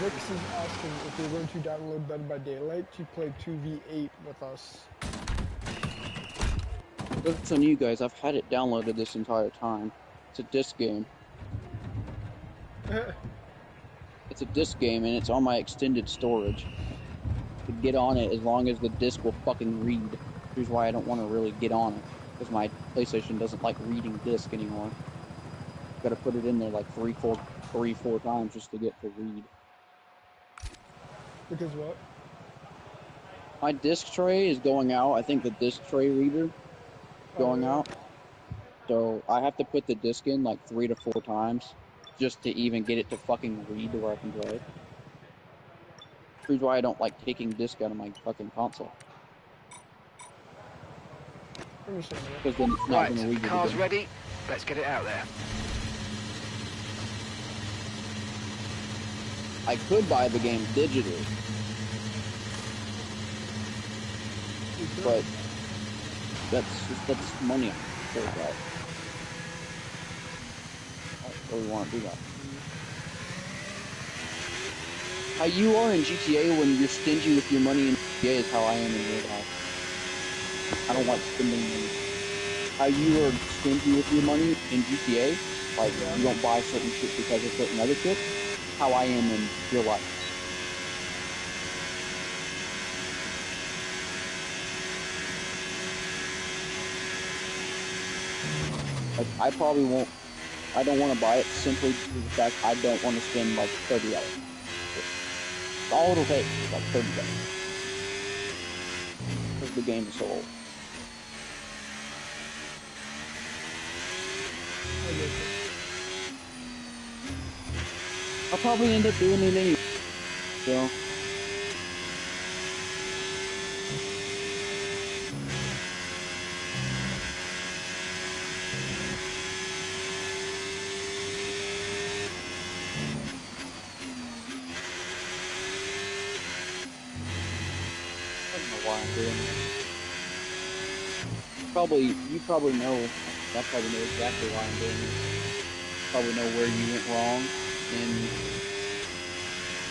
Vix is asking if you're going to download Dead by Daylight to play 2v8 with us. That's on you guys. I've had it downloaded this entire time. It's a disc game. It's a disc game and it's on my extended storage. To get on it as long as the disc will fucking read. Here's why I don't want to really get on it. Because my PlayStation doesn't like reading disc anymore. Gotta put it in there like three, four times just to get to read. Because what? My disc tray is going out. I think the disc tray reader going out. So I have to put the disc in like 3 to 4 times just to even get it to fucking read to where I can play. Here's why I don't like taking disc out of my fucking console. Because then it's not going to read it Car's again. ready. Let's get it out there. I could buy the game digitally, but that's money I can take out. I don't really want to do that. How you are in GTA when you're stingy with your money in GTA is how I am in real life. I don't like spending money. How you are stingy with your money in GTA, like you don't buy certain shit because of certain other shit, how I am in real life. Like, I probably won't. I don't want to buy it simply due to the fact I don't want to spend like $30. All it'll take is like $30 because the game is so old. I'll probably end up doing it anyway. So. I don't know why I'm doing this. You probably know. I probably know exactly why I'm doing this. Probably know where you went wrong, and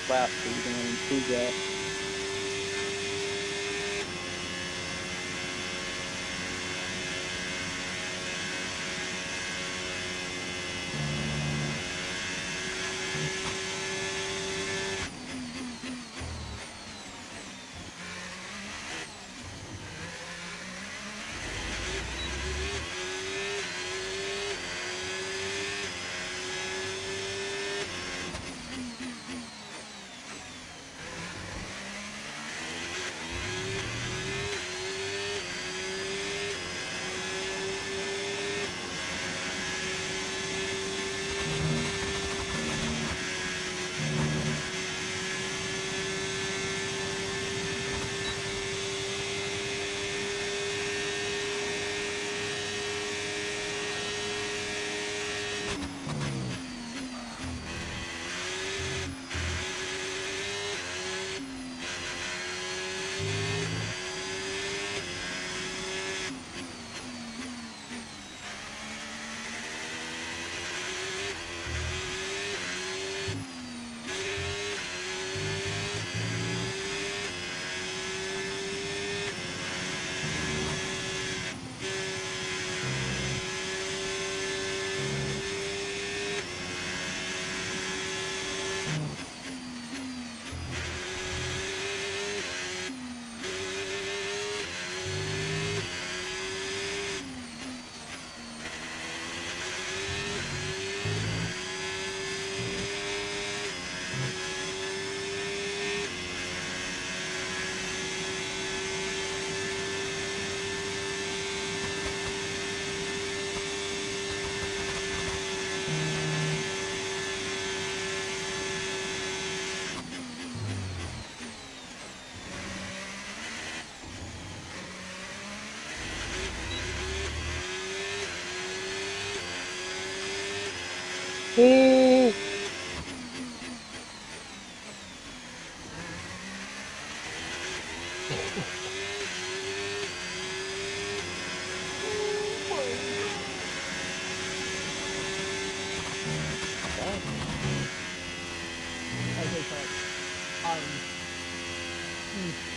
crap, so you're gonna improve that.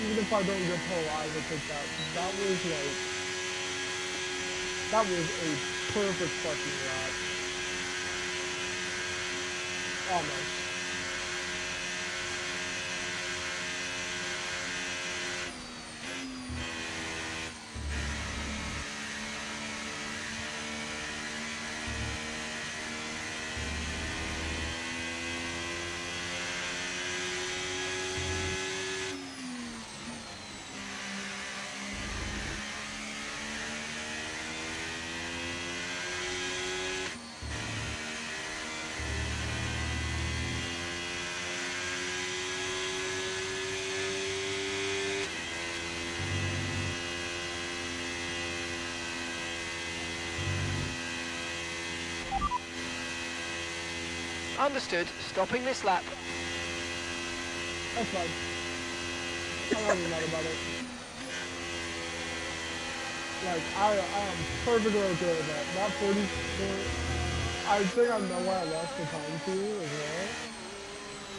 Even if I don't get pole, I will take that. That was a perfect fucking lap. Almost. Understood. Stopping this lap. That's fine. I'm not even mad about it. Like, I am perfectly okay with that. That 44, I think I know why I lost the time to you as well.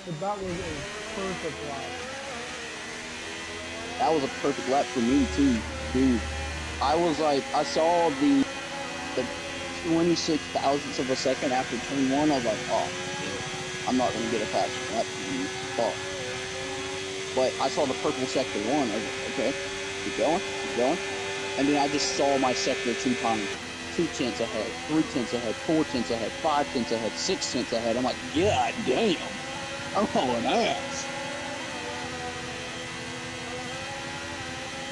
But that was a perfect lap. That was a perfect lap for me too, dude. I was like, I saw the 26 thousandths of a second after turn one. I was like, oh, I'm not gonna get a pass from that. Oh. But I saw the purple sector one. I was like, okay, keep going. And then I just saw my sector 2 times 2/10 ahead, 3/10 ahead, 4/10 ahead, 5/10 ahead, 6/10 ahead. I'm like, God damn, I'm hauling ass.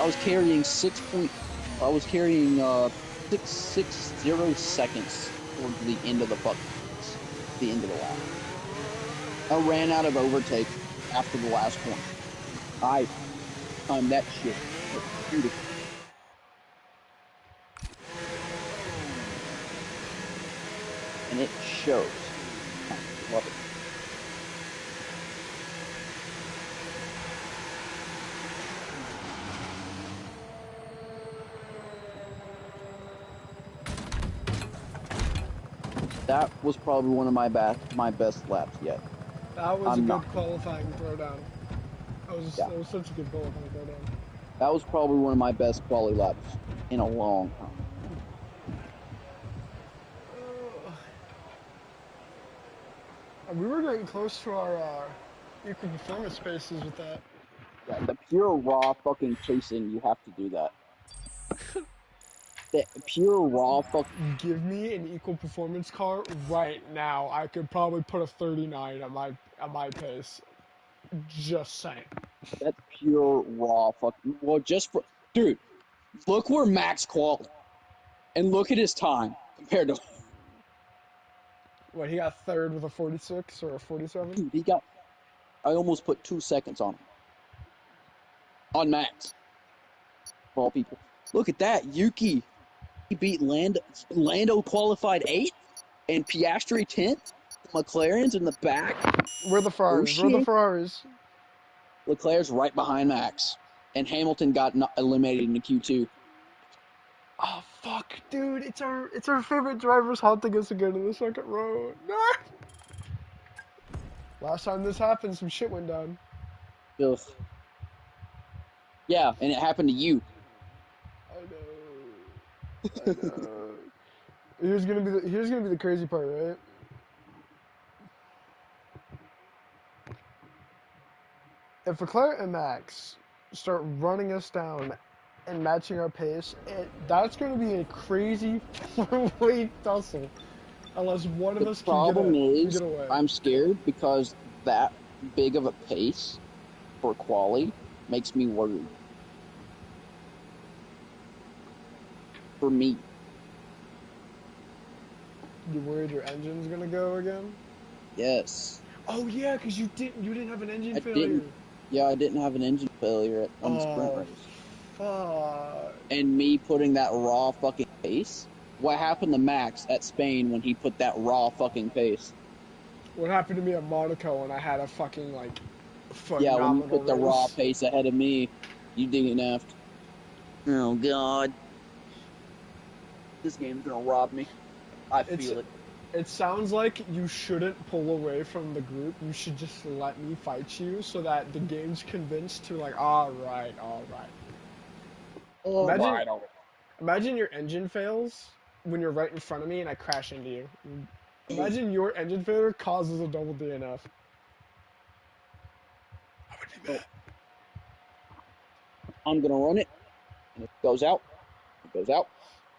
I was carrying 660 seconds towards the end of the lap. I ran out of overtake after the last corner. I timed that shit beautiful. And it shows. I love it. That was probably one of my best laps yet. That was a good qualifying throwdown. That was such a good qualifying throwdown. That was probably one of my best quality laps in a long time. We were getting close to our equal performance spaces with that. Yeah, the pure raw fucking chasing, you have to do that. The pure raw fucking. Give me an equal performance car right now. I could probably put a 39 at my pace. Just saying. That's pure raw fucking. Well, dude, look where Max qualified, and look at his time compared to. What, he got third with a 46 or a 47? Dude, I almost put 2 seconds on him. On Max. For all people. Look at that. Yuki. He beat Lando qualified 8th, and Piastri 10th. McLaren's in the back. Where are the Ferraris? Where are the Ferraris? Leclerc's right behind Max. And Hamilton got eliminated in the Q2. Oh fuck, dude! It's our favorite drivers haunting us again in the second row. No. Last time this happened, some shit went down. Ugh. Yeah, and it happened to you. I know. Here's gonna be the crazy part, right? If Leclerc and Max start running us down and matching our pace, that's going to be a crazy four-way tussle. Unless one of us can get away. I'm scared because that big of a pace for quali makes me worried. For me. You worried your engine's going to go again? Yes. Oh yeah, because you didn't have an engine failure. I didn't have an engine failure on the sprint race. Fuck. And me putting that raw fucking pace. What happened to Max at Spain when he put that raw fucking pace? What happened to me at Monaco when I had a fucking phenomenal Yeah, when you put the race. raw pace ahead of me, you DNF'd. Oh god. This game's gonna rob me. I feel it. It sounds like you shouldn't pull away from the group. You should just let me fight you so that the game's convinced to all right. Imagine your engine fails when you're right in front of me and I crash into you. Imagine your engine failure causes a double DNF. I would be mad. I'm gonna run it, and if it goes out, it goes out.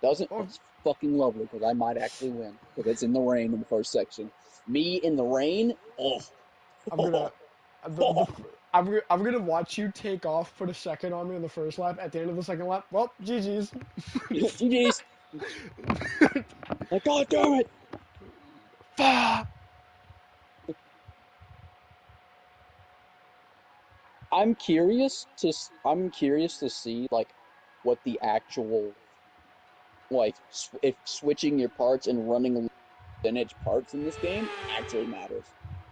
Doesn't, it's fucking lovely because I might actually win because it's in the rain in the first section. Me in the rain, I'm gonna watch you take off, put a second on me in the first lap. At the end of the second lap, well, GG's. GG's. God damn it! I'm curious to see what the actual if switching your parts and running vintage parts in this game actually matters.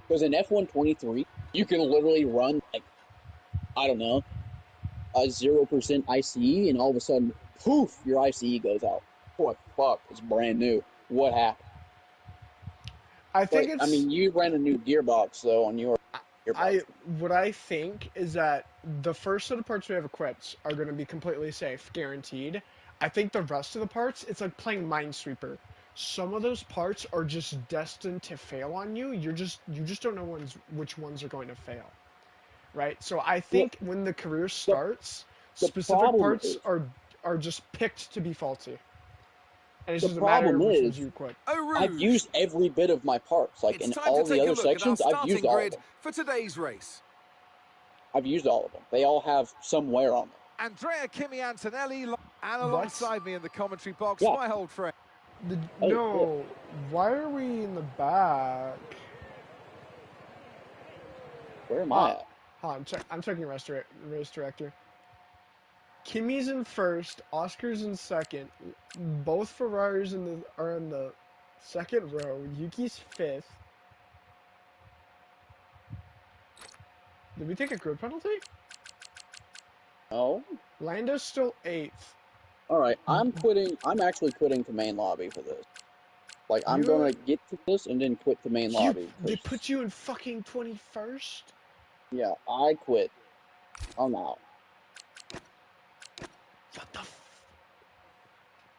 Because in F123, you can literally run I don't know, a 0% ICE, and all of a sudden, poof, your ICE goes out. What the fuck? It's brand new. What happened? You ran a new gearbox though on your gearbox. What I think is that the first set of parts we have equipped are going to be completely safe, guaranteed. I think the rest of the parts, it's like playing Minesweeper. Some of those parts are just destined to fail on you. You just don't know which ones are going to fail, right? So I think when the career starts, specific parts are just picked to be faulty. And it's The just a matter of problem which is, ones you quit. Eau I've Rouge. used every bit of my parts. Like It's in time all to the take a other look at our sections, I've used starting all of grid them. for today's race. I've used all of them. They all have some wear on them. Andrea Kimi Antonelli, and What? alongside me in the commentary box, Yeah. my old friend. Oh, No, why are we in the back? Where am I at? I'm checking race director. Kimi's in first, Oscar's in second. Both Ferraris are in the second row. Yuki's fifth. Did we take a grid penalty? Oh, Lando's still eighth. all right. I'm quitting. I'm actually quitting to main lobby for this. Like, I'm You- gonna get to this and then quit to main lobby. They 'Cause, put you in fucking 21st? yeah, I quit. I'm out. What the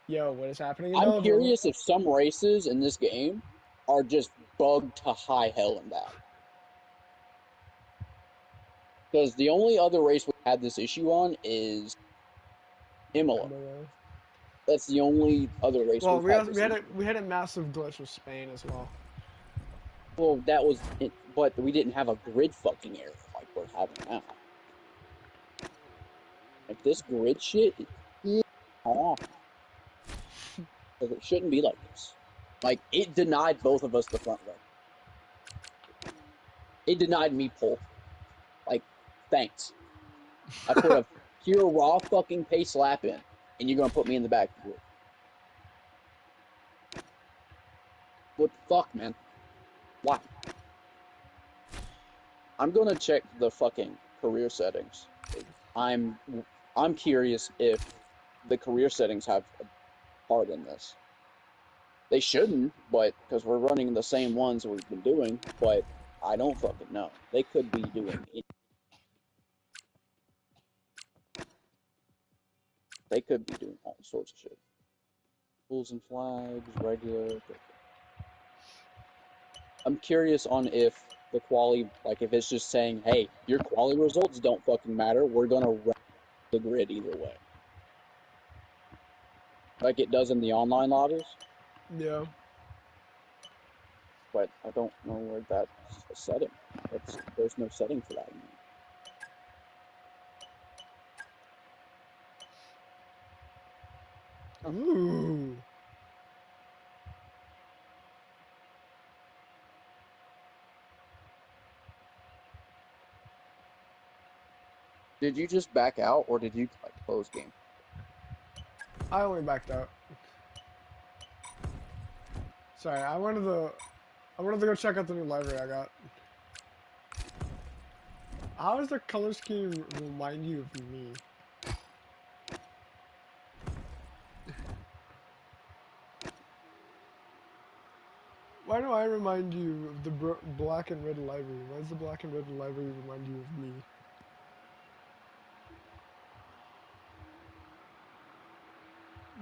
Yo, what is happening in I'm Belgium? curious if some races in this game are just bugged to high hell and back. Because the only other race we had this issue on is Imola. That's the only other race Well, we've had this issue. we had a massive glitch with Spain as well. Well, that was it, but we didn't have a grid fucking error like we're having now. Like, this grid shit is off. Because it shouldn't be like this. Like, it denied both of us the front row. It denied me pole. Like, thanks. I put a pure raw fucking pace lap in, and you're gonna put me in the back of the grid. What the fuck, man? Why? I'm gonna check the fucking career settings. I'm curious if the career settings have a part in this. They shouldn't, but because we're running the same ones we've been doing, but I don't fucking know. They could be doing it. They could be doing all sorts of shit. Rules and flags, regular. I'm curious on if the quali, like if it's just saying, hey, your quali results don't fucking matter. We're gonna run the grid either way. Like it does in the online lobbies. Yeah. But I don't know where that's a setting. There's no setting for that anymore. Ooh. Did you just back out, or did you like close game? I only backed out. Sorry, I wanted to go check out the new library I got. How does the color scheme remind you of me? Why do I remind you of the black and red library? Why does the black and red library remind you of me?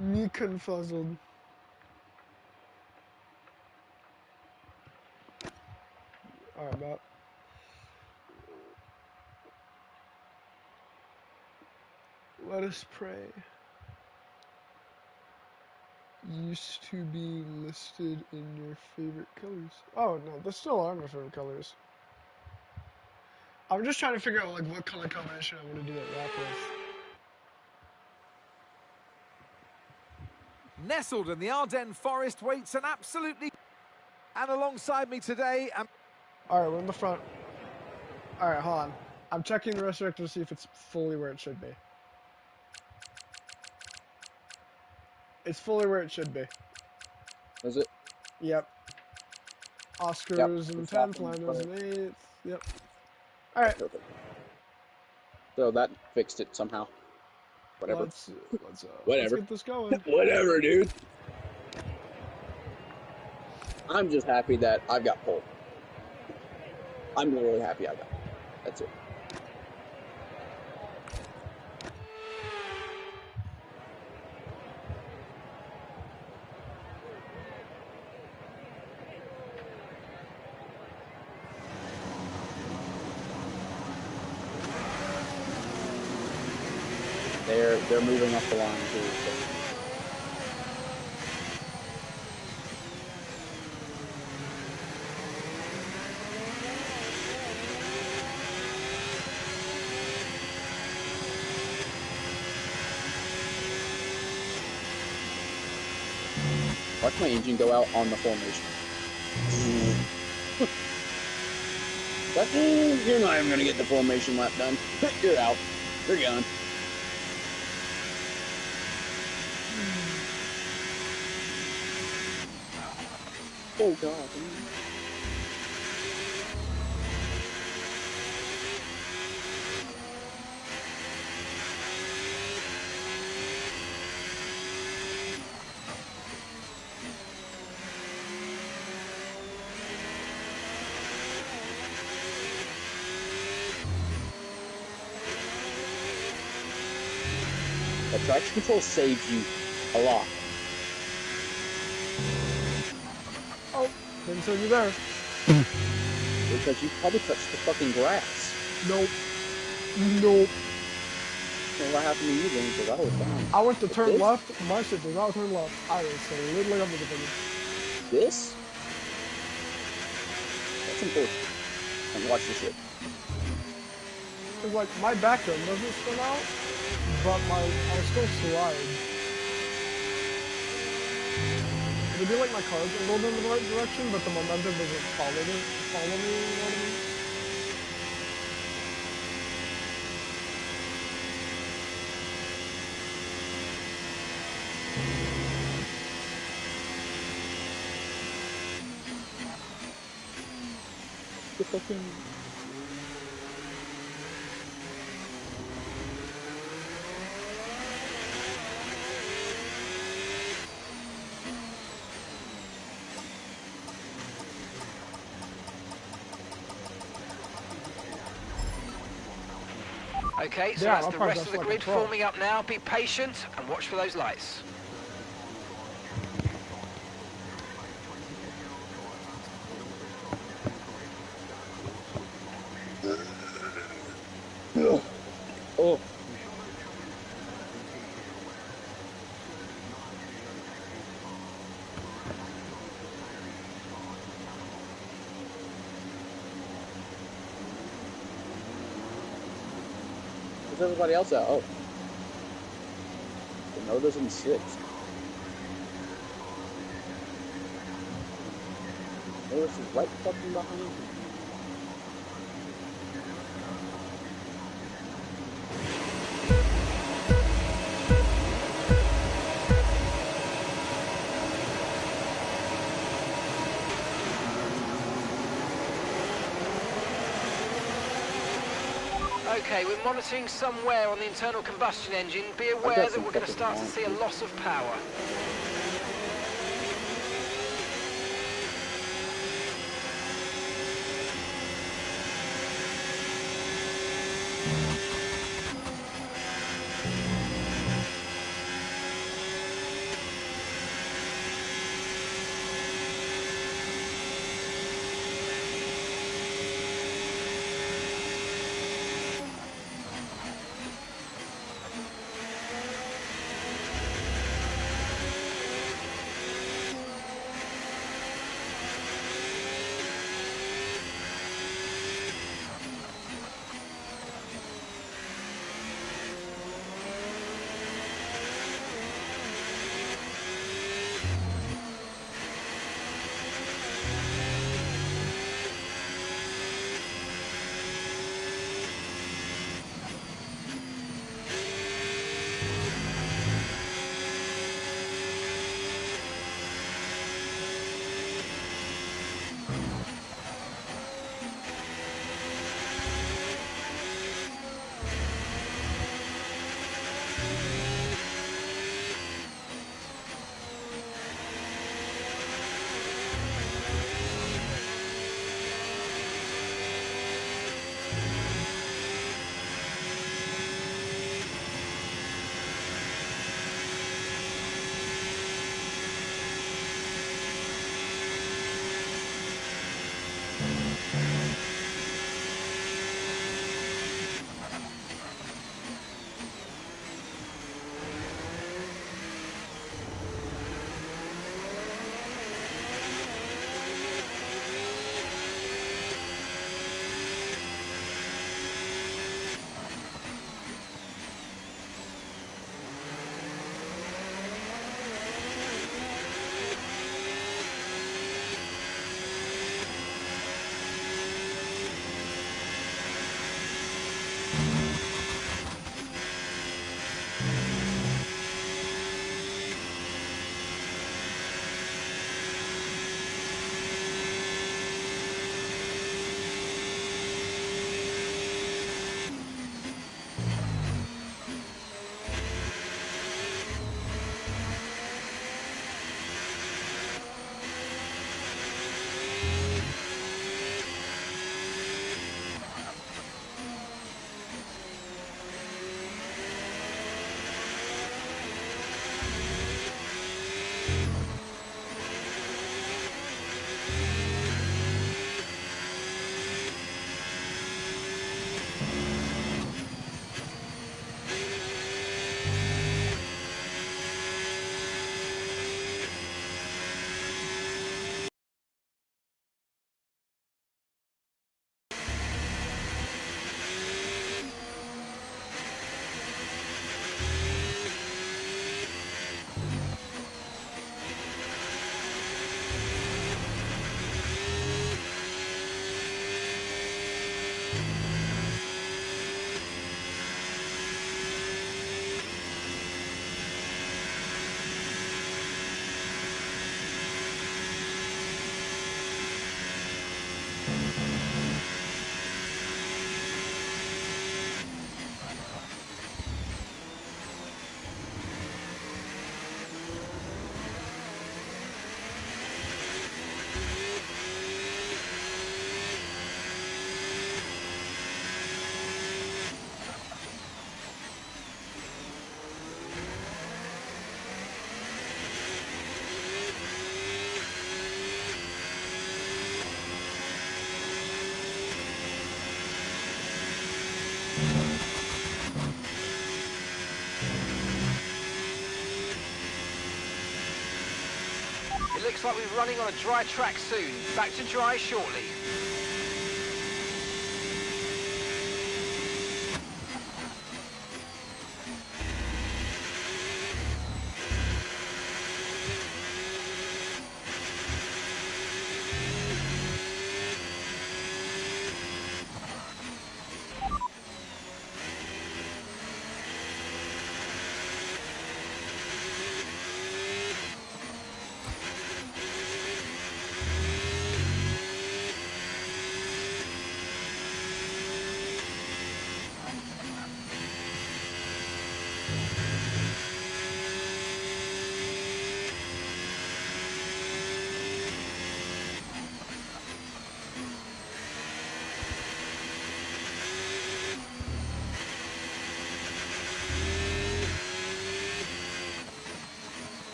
Me confuzzled. Alright, Matt. Let us pray. Used to be listed in your favorite colors. Oh no, they still are my favorite colors. I'm just trying to figure out like what color combination I want to do that wrap with. Nestled in the Ardennes forest waits an absolutely... And alongside me today... Alright, we're in the front. Alright, hold on. I'm checking the resurrector to see if it's fully where it should be. It's fully where it should be. Is it? Yep. Oscar's in 10th, Lando's in 8th. Yep. Alright. Perfect. So that fixed it somehow. Whatever. Let's Whatever. get this going. Whatever, dude. I'm just happy that I've got pole. I'm literally happy I got it. That's it. They're moving up the line too. So. Watch my engine go out on the formation. You're not even gonna get the formation lap done. You're out. You're gone. Oh god. The traction control saves you a lot. Oh, didn't save you there. Because you probably touched the fucking grass. Nope. Nope. So what happened to you then? Because I was fine. I went to turn This? left. My shit did not turn left. I was so literally under the thing. This? That's important. And watch this shit. Cause like my back end doesn't spin out, but I still slide. It'd be like my car's rolled in the right direction, but the momentum doesn't follow me. You know what I mean? The fucking... Okay, so Yeah, that's I'll the probably rest of the just grid like a pro. forming up now. Be patient and watch for those lights. Oh. Where's everybody else at? Oh. The Noda's in 6th. Notice is right fucking behind you. Okay, we're monitoring some wear on the internal combustion engine. Be aware got that some we're going to fucking start to see a loss of power. looks like we're running on a dry track soon. Back to dry shortly.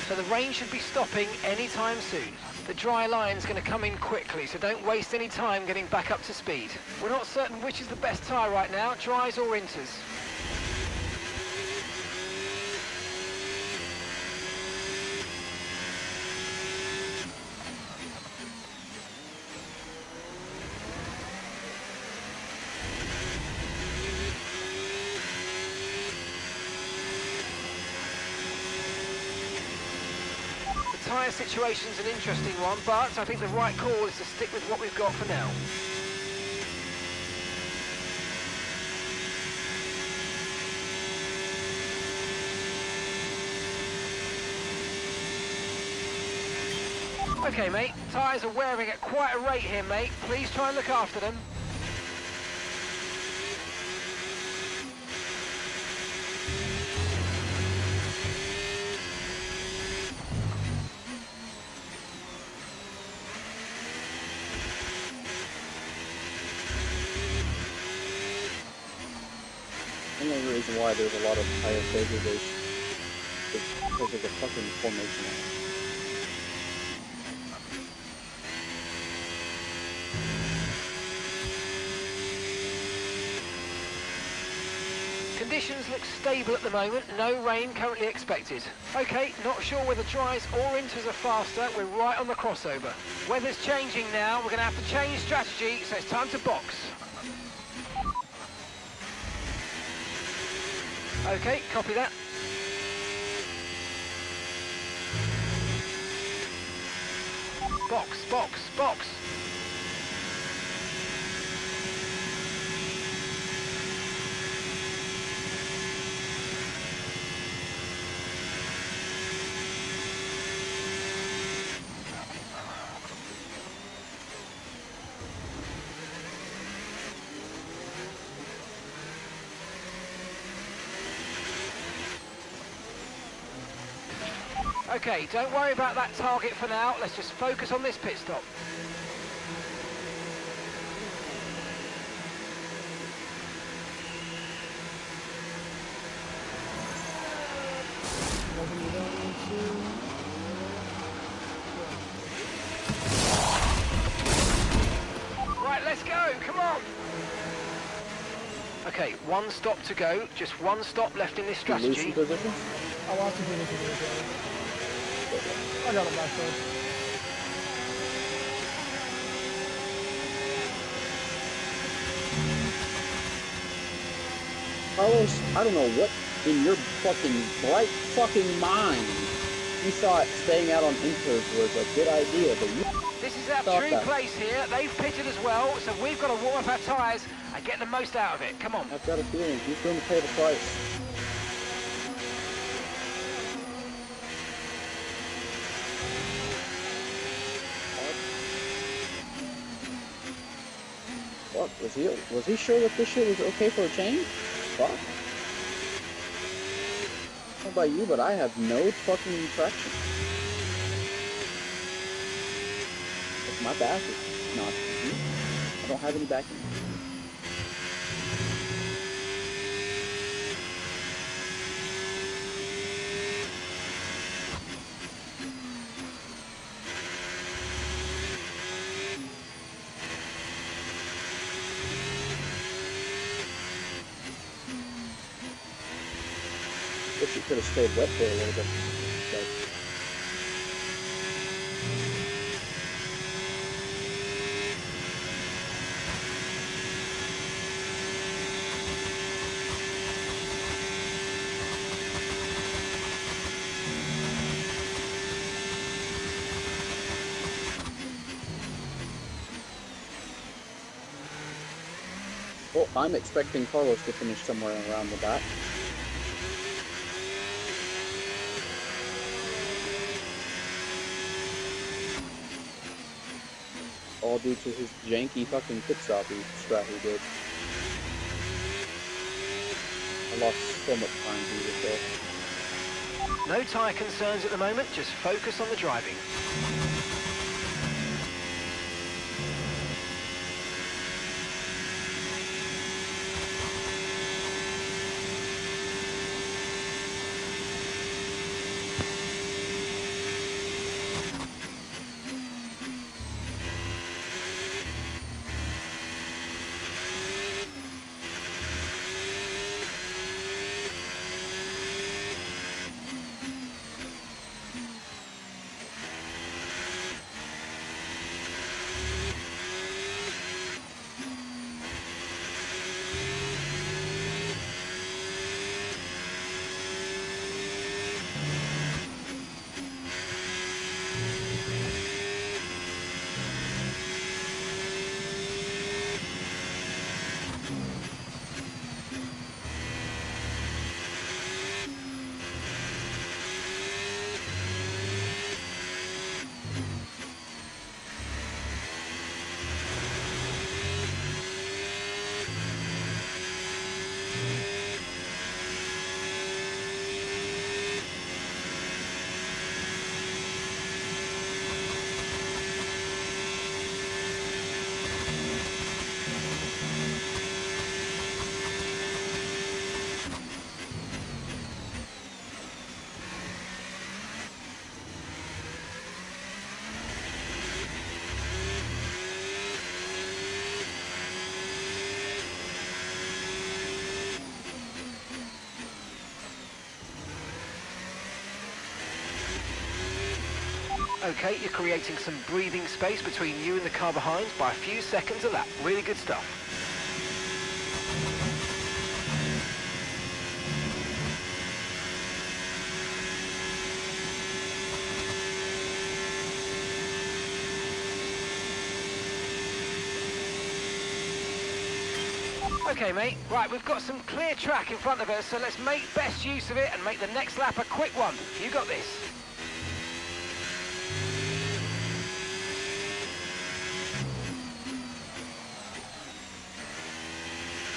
So the rain should be stopping anytime soon. The dry line's going to come in quickly, so don't waste any time getting back up to speed. We're not certain which is the best tyre right now, dries or inters. The tyre situation's an interesting one, but I think the right call is to stick with what we've got for now. Okay, mate, tyres are wearing at quite a rate here, mate. Please try and look after them. The only reason why there's a lot of tire degradation is because of the fucking formation. Conditions look stable at the moment, no rain currently expected. Okay, not sure whether dries or inters are faster, we're right on the crossover. Weather's changing now, we're going to have to change strategy, so it's time to box. Okay, copy that. Box, box, box. Okay, don't worry about that target for now. Let's just focus on this pit stop. Right, let's go. Come on. Okay, one stop to go. Just one stop left in this strategy. Position? I want to do this again. I got him back there. Carlos, I don't know what in your fucking bright fucking mind you thought staying out on inters was a good idea, but you This is our thought true that. place here. They've pitted as well, so we've got to warm up our tyres and get the most out of it. Come on. I've got a feeling he's going to pay the price. What? Was he sure that this shit was okay for a change? Fuck. I don't know about you, but I have no fucking traction. If my back is not, I don't have any backing. Wish it could have stayed wet for a little bit. But well, I'm expecting Carlos to finish somewhere around the back. All due to his janky fucking pit stop he did. I lost so much time due to this. No tyre concerns at the moment, just focus on the driving. Okay, you're creating some breathing space between you and the car behind by a few seconds a lap. Really good stuff. Okay, mate. Right, we've got some clear track in front of us, so let's make best use of it and make the next lap a quick one. You got this.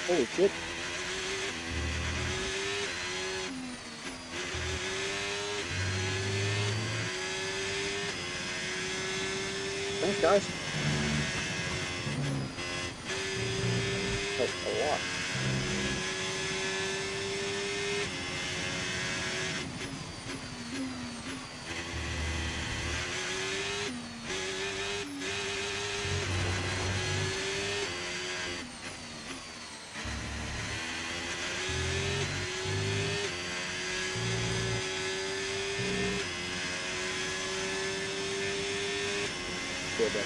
Holy shit. Thanks, guys. Helped a lot. Feel better.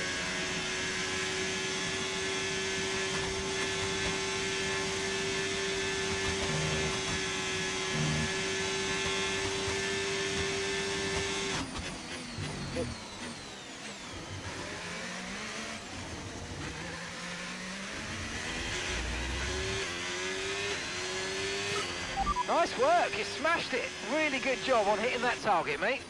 Nice work, you smashed it. Really good job on hitting that target, mate.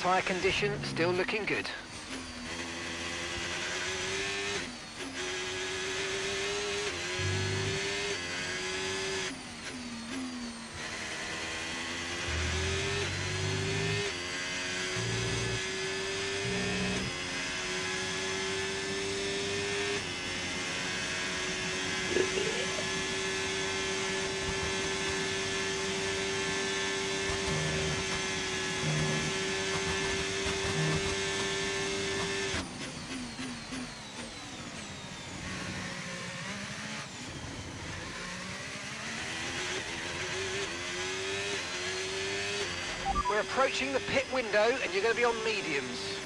Tyre condition still looking good. We're approaching the pit window and you're going to be on mediums.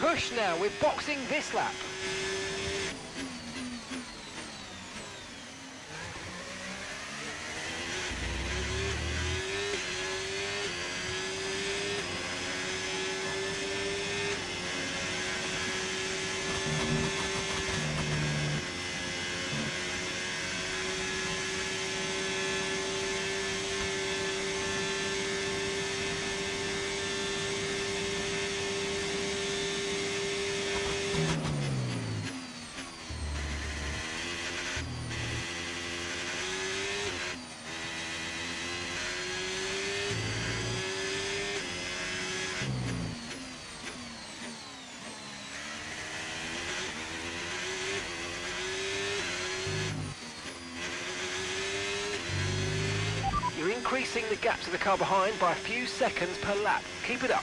Push now, we're boxing this lap. increasing the gap to the car behind by a few seconds per lap. Keep it up.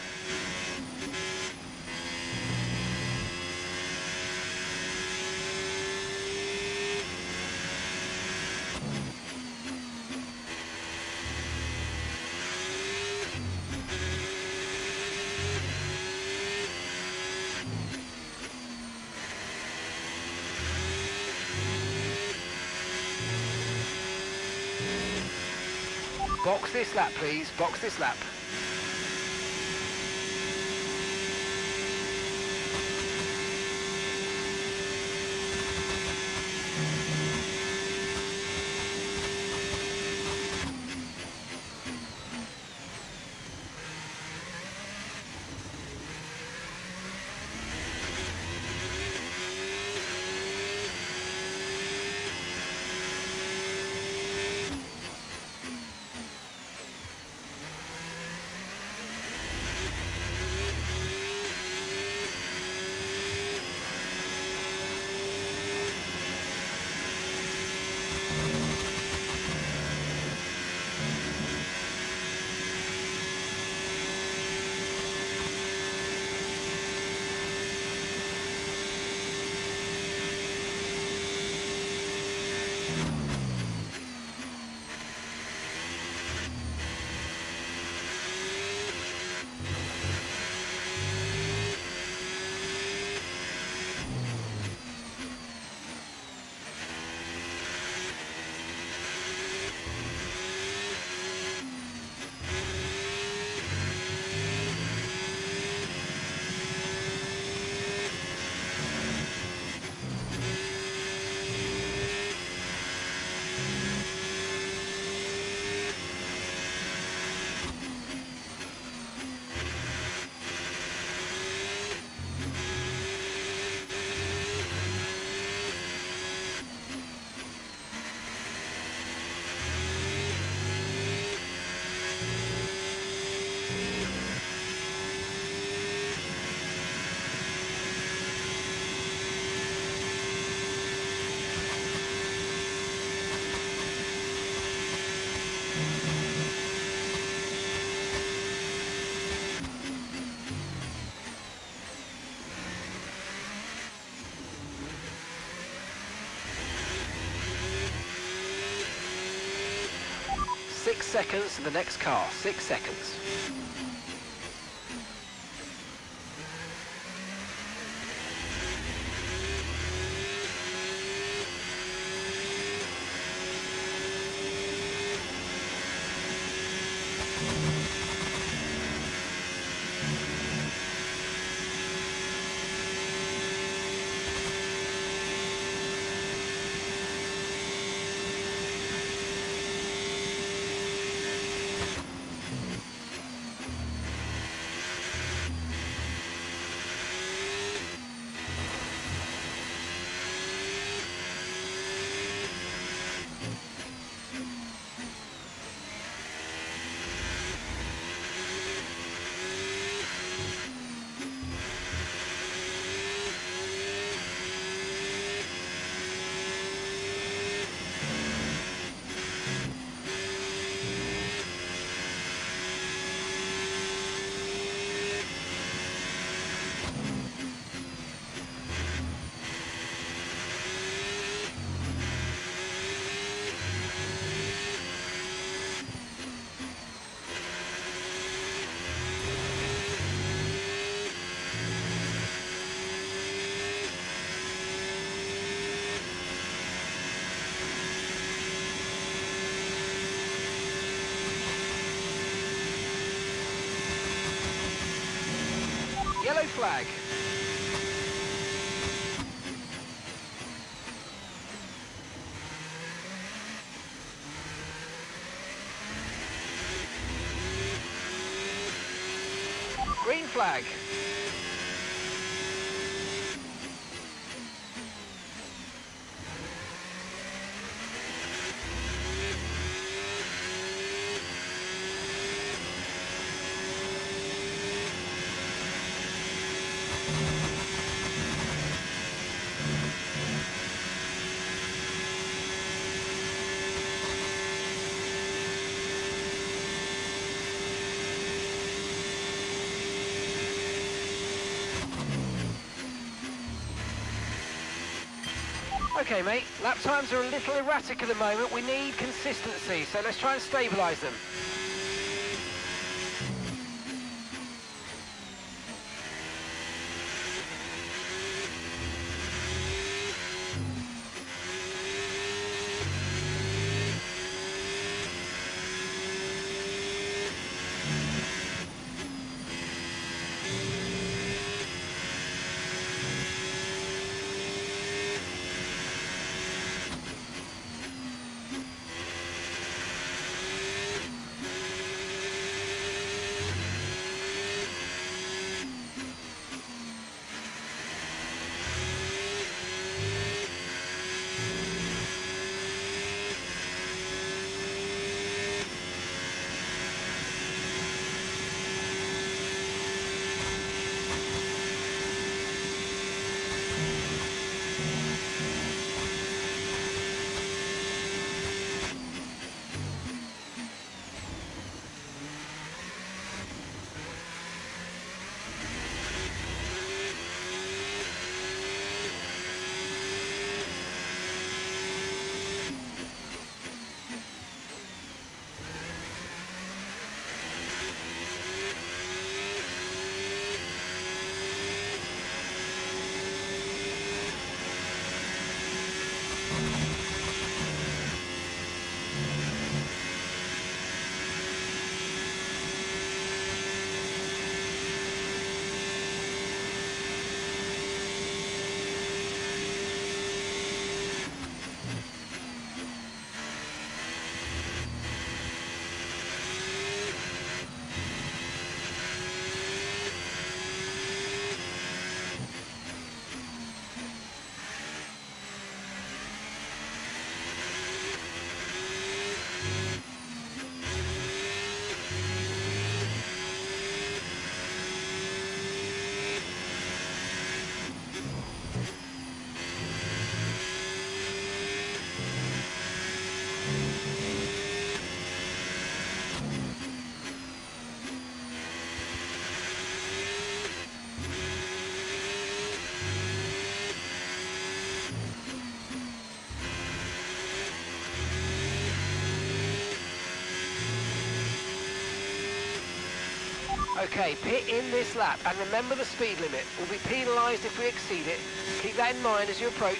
Box this lap, please. Box this lap. Six seconds to the next car. 6 seconds. Yellow flag. Green flag. Okay, mate, lap times are a little erratic at the moment. We need consistency, so let's try and stabilise them. Okay, pit in this lap, and remember the speed limit. We'll be penalised if we exceed it. Keep that in mind as you approach.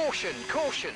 caution, caution.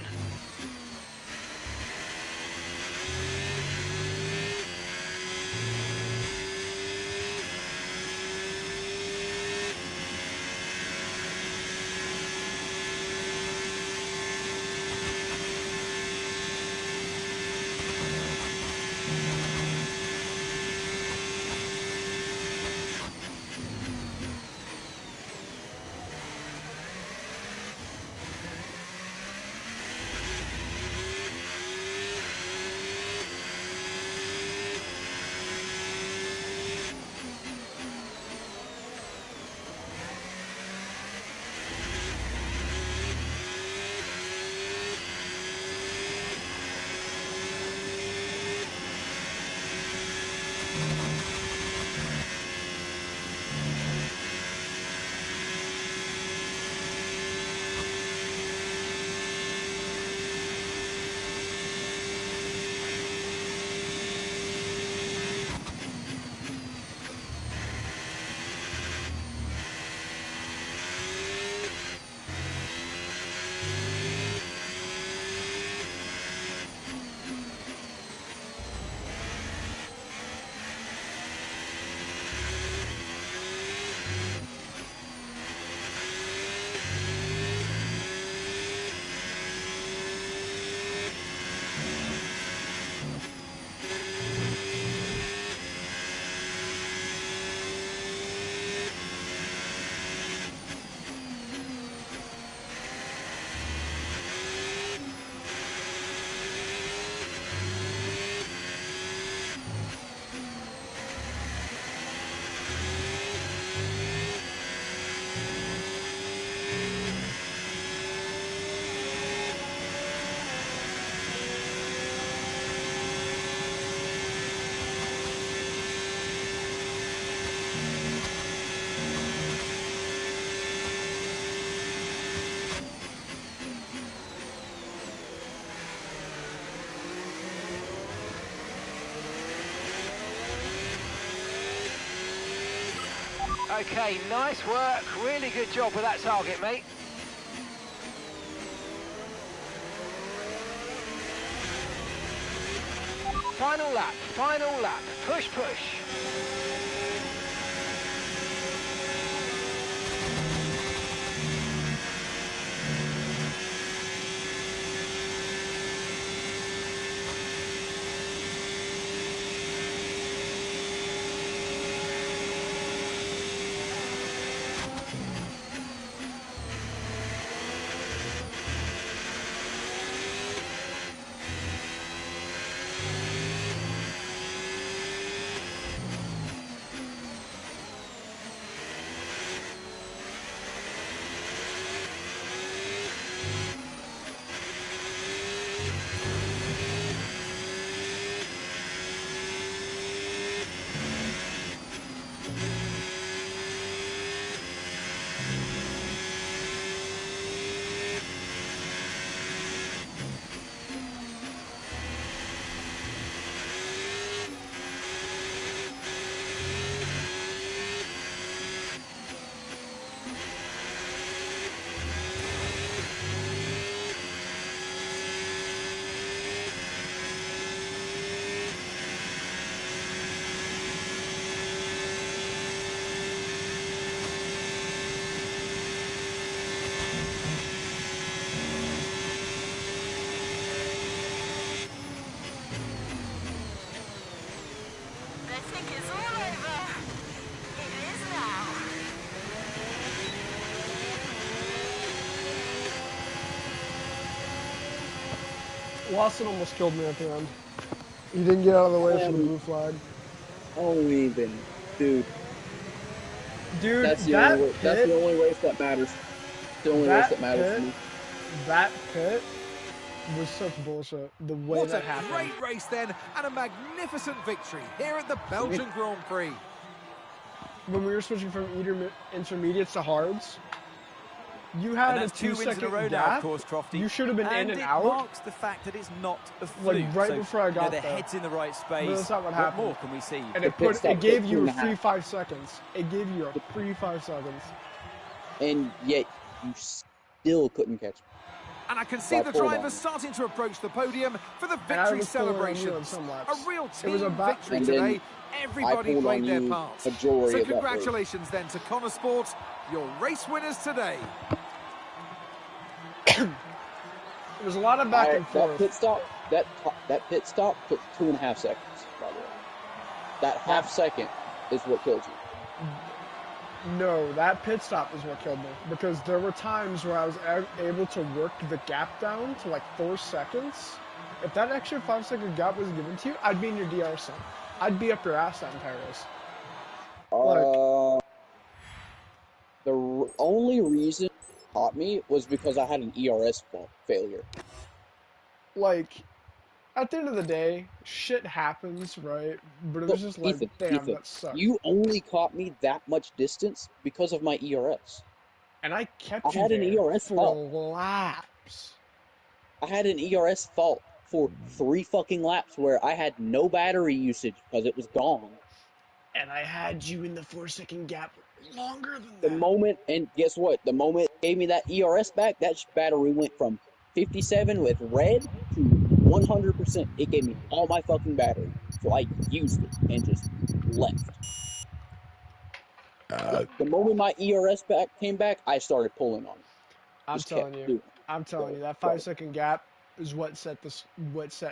Okay, nice work. Really good job with that target, mate. Final lap, final lap. Push, push. Lawson almost killed me at the end. He didn't get out of the way for the blue flag. Only even, dude. Dude, That's the only race that matters. The only race that matters to me. That pit was such bullshit. The way What that a happened. great race then, and a magnificent victory here at the Belgian Grand Prix. When we were switching from intermediates to hards, you had a 2 second gap. Of course, Crofty. You should have been in and it out. marks the fact that it's not a fluke. Like right before I got their there. head's in the right space. But that's not what happened. more can we see? And it gave you a free 5 seconds. It gave you a free 5 seconds. And yet, you still couldn't catch me. And I can see I the pulled on drivers you. starting to approach the podium for the And I victory was pulling on you on celebrations. some laps. A real It was team about- victory And then today. Everybody pulled played on their you part. majority So of that race. congratulations then to Connor Sport, your race winners today. It was a lot of back and That forth. pit stop, that pit stop took 2.5 seconds, by the way. That half second is what killed you. No, that pit stop is what killed me because there were times where I was able to work the gap down to like 4 seconds. If that extra 5-second gap was given to you, I'd be in your DRS zone. I'd be up your ass that entire race. The only reason it caught me was because I had an ERS failure. Like, at the end of the day, shit happens, right? But it was just like, damn, Ethan, that sucks. you only caught me that much distance because of my ERS. And I kept I you had an there ERS for fault. laps. I had an ERS fault for 3 fucking laps where I had no battery usage because it was gone. And I had you in the 4-second gap longer than The that. moment, and guess what? The moment it gave me that ERS back, that battery went from 57 with red to 100%. It gave me all my fucking battery. So I used it and just left. The moment my ERS came back, I started pulling on it. I'm Just telling kept you. doing it. I'm telling you, that Right. 5-second gap is what set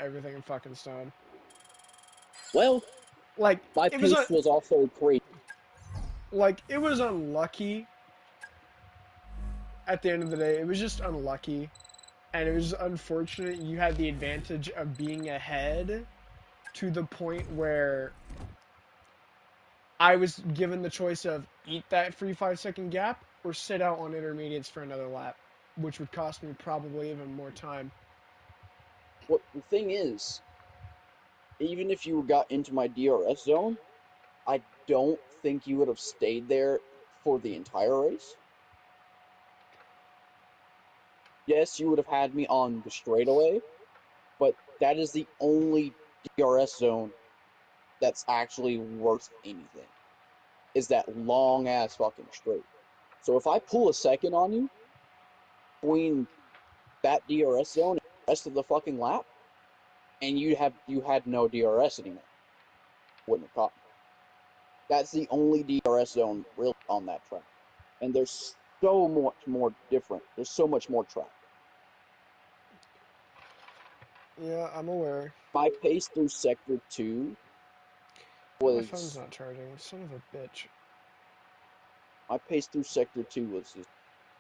everything in fucking stone. Well, Like, my it was pace was also crazy. like it was unlucky. At the end of the day, it was just unlucky, and it was unfortunate. You had the advantage of being ahead to the point where I was given the choice of eat that free 5-second gap or sit out on intermediates for another lap, which would cost me probably even more time. What the thing is, even if you got into my DRS zone, I don't think you would have stayed there for the entire race. Yes, you would have had me on the straightaway, but that is the only DRS zone that's actually worth anything. Is that long ass fucking straight. So if I pull a second on you between that DRS zone and the rest of the fucking lap, and you had no DRS anymore, wouldn't have caught me. That's the only DRS zone really on that track, and there's so much more different. There's so much more track. Yeah, I'm aware. My pace through Sector 2 My phone's was not charging. Son of a bitch. my pace through Sector 2 was just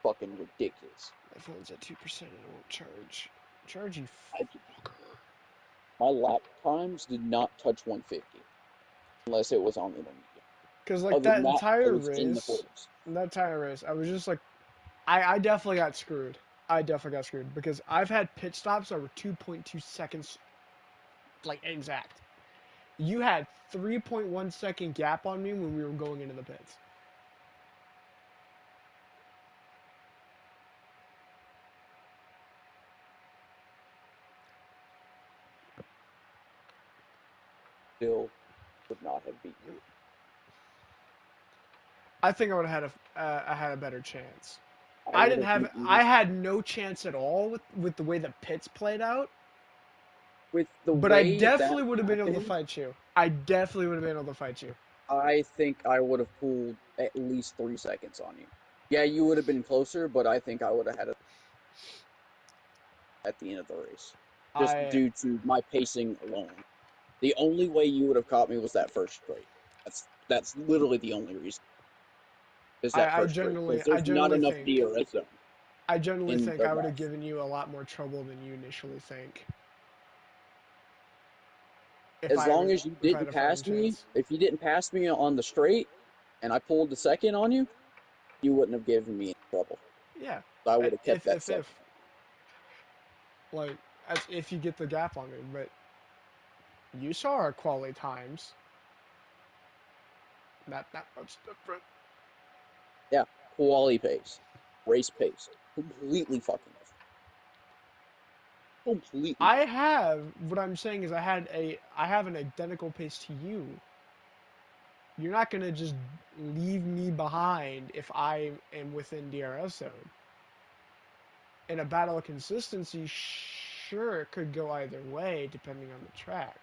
fucking ridiculous. My phone's at 2% and it won't charge. Charge, you I- fucker. My lap times did not touch 150 unless it was on intermediate. Because, like, Other that than that, entire it was in the race, 40s. I was just like, I definitely got screwed. I definitely got screwed because I've had pit stops that were 2.2 seconds, like, exact. You had 3.1 second gap on me when we were going into the pits. Still would not have beaten you. I think I would have had a better chance. I had no chance at all with the way the pits played out. With the But I way definitely that would have been able to happened, fight you. I definitely would have been able to fight you. I think I would have pulled at least 3 seconds on you. Yeah, you would have been closer, but I think I would have had it at the end of the race. Just due to my pacing alone. The only way you would have caught me was that first straight. That's literally the only reason. Is that I first straight. generally Because there's not enough think DRS zone. I generally in think the I would have left. given you a lot more trouble than you initially think. As long as you if I had didn't a fighting pass me, chance. if you didn't pass me on the straight, and I pulled the second on you, you wouldn't have given me any trouble. Yeah. So I would have kept that If second. like as if you get the gap on me, but you saw our quality times. Not that much different. Yeah, quality pace, race pace, completely fucking different. Completely. What I'm saying is I have an identical pace to you. You're not gonna just leave me behind if I am within DRS zone. in a battle of consistency, sure, it could go either way depending on the track.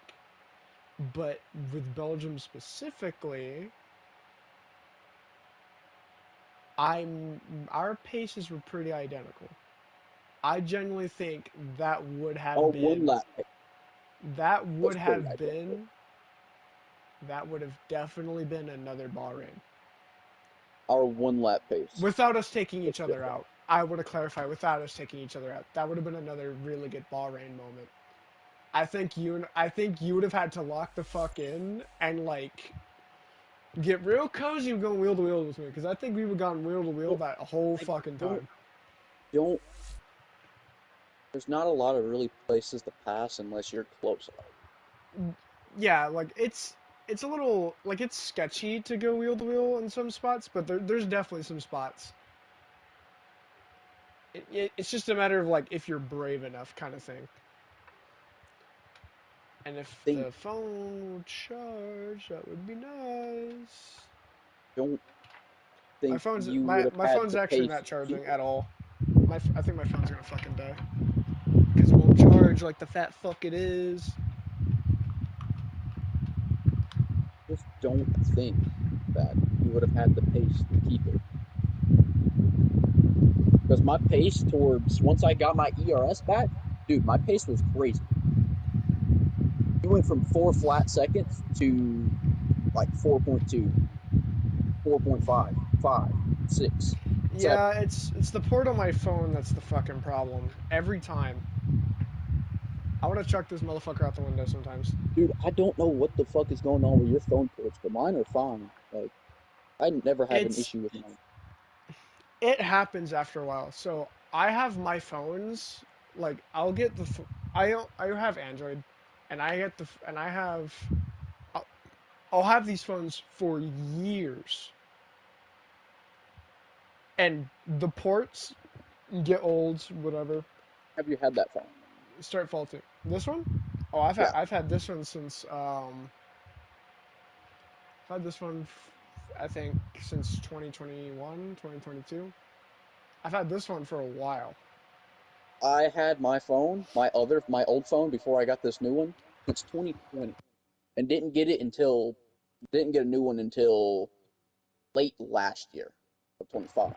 But with Belgium specifically, our paces were pretty identical. I genuinely think that would have Our been one lap pace that was would pretty have identical. been that would have definitely been another Bahrain. Our one lap pace. Without us taking each other out. I want to clarify, without us taking each other out. That would have been another really good Bahrain moment. I think you would have had to lock the fuck in and like get real cozy and go wheel to wheel with me, because I think we would have gone wheel to wheel that whole fucking time. Don't. There's not a lot of really places to pass unless you're close enough. Yeah, like it's a little like it's sketchy to go wheel to wheel in some spots, but there's definitely some spots. It's just a matter of like if you're brave enough, kind of thing. And if the phone would charge, that would be nice. Don't think My phone's you would have my had phone's to actually pay not charging people. at all. I think my phone's gonna fucking die because it won't charge like the fat fuck it is. Just don't think that you would have had the pace to keep it. Because my pace towards, once I got my ERS back, dude, my pace was crazy. You went from 4 flat seconds to like 4.2, 4.5, 5, 6. Yeah, it's the port on my phone that's the fucking problem. Every time. I want to chuck this motherfucker out the window sometimes. Dude, I don't know what the fuck is going on with your phone ports, but mine are fine. Like, I never had an issue with mine. It happens after a while. So I have my phones, like I'll get I have Android, and I'll have these phones for years, and the ports get old, whatever. Have you had that phone? Start faulting. This one? Oh, I've had this one since I've had this one I think since 2021, 2022. I've had this one for a while. I had my phone, my old phone before I got this new one since 2020, and didn't get a new one until late last year of 25.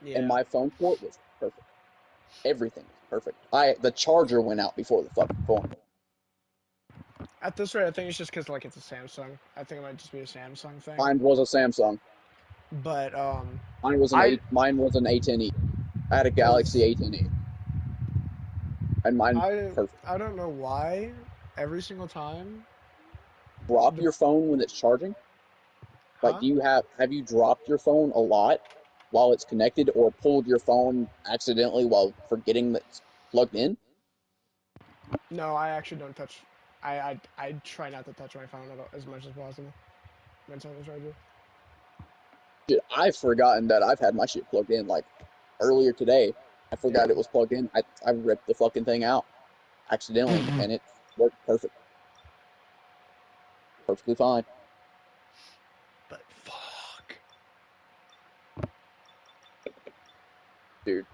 Yeah. And my phone port was perfect. Everything was perfect. The charger went out before the fucking phone. At this rate, I think it's just because like it's a Samsung. I think it might just be a Samsung thing. Mine was a Samsung. But mine was an A10e. I had a Galaxy A10e. And mine perfect. I don't know why every single time. Drop your phone when it's charging? Like, have you dropped your phone a lot while it's connected, or pulled your phone accidentally while forgetting that it's plugged in? No, I actually don't touch. I try not to touch my phone as much as possible when it's on the charger. Dude, I've forgotten that I've had my shit plugged in. Like earlier today, I forgot it was plugged in. I ripped the fucking thing out accidentally, and it worked perfect. Perfectly fine. But fuck. Dude.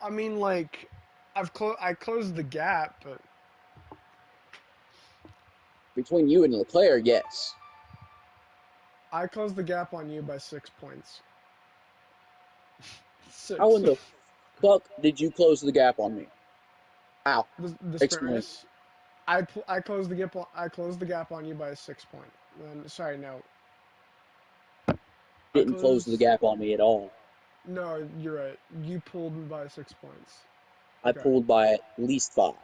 I mean, like, I closed the gap, but between you and Leclerc, yes. I closed the gap on you by 6 points. 6. How in the fuck did you close the gap on me? How? The sprint race. I closed the gap. I closed the gap on you by 6 point. Sorry, no. Didn't close the gap on me at all. No, you're right. You pulled by 6 points. I pulled by at least 5.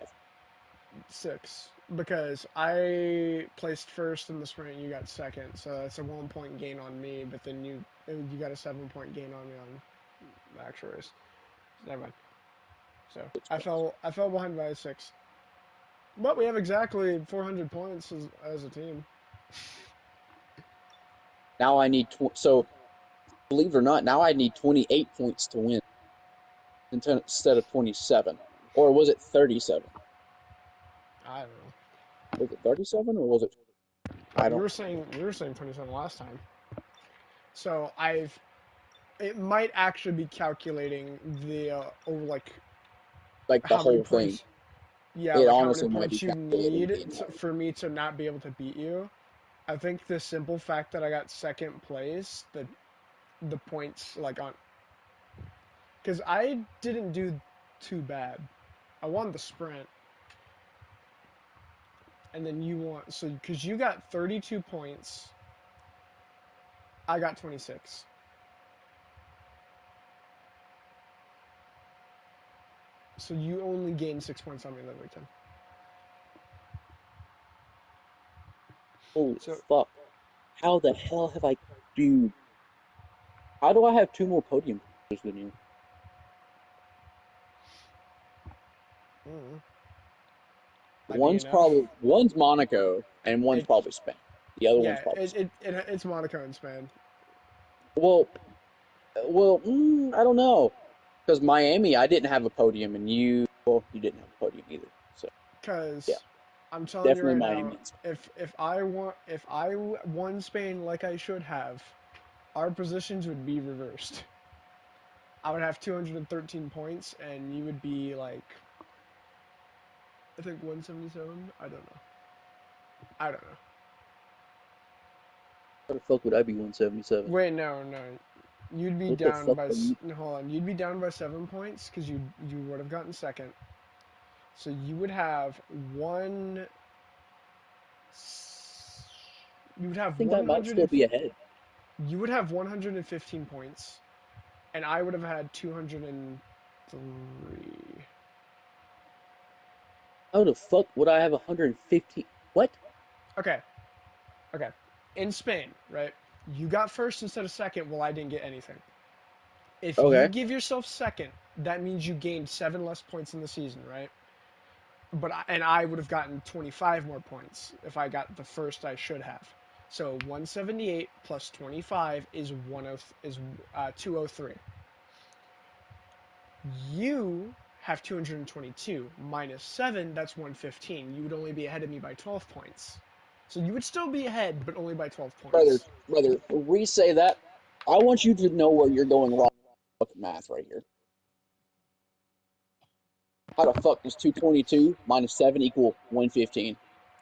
6. Because I placed first in the sprint, you got second, so that's a 1 point gain on me. But then you got a 7 point gain on me on the actual race. Never mind. So I fell behind by 6. But we have exactly 400 points as a team. Now I need so believe it or not, now I need 28 points to win instead of 27, or was it 37? I don't know. Was it 37 or was it? We were saying 27 last time. So it might actually be calculating the over like Like the how many whole thing. points? Yeah, It like how many honestly might be points you calculated need being hard. for me to not be able to beat you. I think the simple fact that I got second place, the points like on, because I didn't do too bad. I won the sprint, and then you won. So because you got 32 points, I got 26. So you only gained 6 points on me, Livingston. Holy So fuck. How the hell have I... Dude. How do I have 2 more podium pictures than you? might be enough. One's Monaco, and one's It, probably Spain. The other one's yeah, probably Spain. it's Monaco and Spain. Well, I don't know. Because Miami, I didn't have a podium, and you didn't have a podium either. So, yeah, Because I'm telling you definitely right Miami now, and Spain. if I won Spain like I should have, our positions would be reversed. I would have 213 points, and you would be like, I think 177. I don't know. How the fuck would I be 177? Wait, no. You'd be What the down fuck by are you? hold on. You'd be down by 7 points because you would have gotten second. So you would have one. You would I have think I might still be ahead. You would have 115 points, and I would have had 203. How the fuck would I have 150? What? Okay. In Spain, right? You got first instead of second. Well, I didn't get anything. If you Okay. give yourself second, that means you gained 7 less points in the season, right? And I would have gotten 25 more points if I got the first I should have. So 178 plus 25 is 203. You have 222 minus 7, that's 115. You would only be ahead of me by 12 points. So you would still be ahead, but only by 12 points. Brother, re-say that. I want you to know where you're going wrong with fucking math right here. How the fuck does 222 minus 7 equal 115?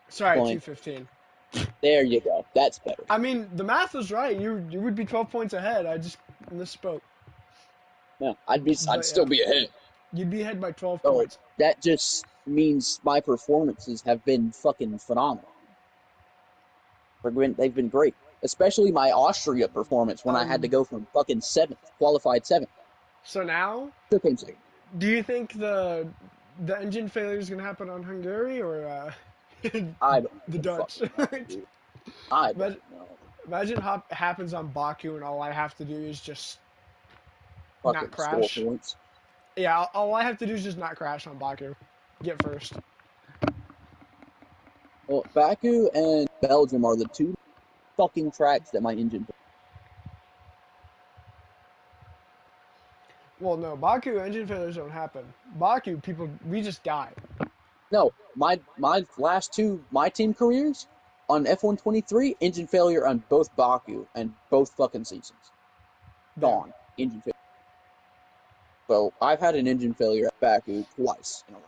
Sorry, Explain. 215. There you go. That's better. I mean, the math was right. You would be 12 points ahead. I just misspoke. Yeah, I'd But still yeah, be ahead. you'd be ahead by 12 So points. that just means my performances have been fucking phenomenal. They've been great. Especially my Austria performance when I had to go from fucking 7th, qualified 7th. So now, Still came second. do you think the engine failure is going to happen on Hungary or I don't the Dutch? fucking know, dude. I don't know. Imagine how it happens on Baku and all I have to do is just not Fucking score crash. points. Yeah, all I have to do is just not crash on Baku. Get first. Well, Baku and Belgium are the 2 fucking tracks that my engine. Well, no, Baku engine failures don't happen. Baku, we just die. No, my last 2 my team careers on F123 engine failure on both Baku and both fucking seasons. Gone. Engine failure. So I've had an engine failure at Baku twice in a row.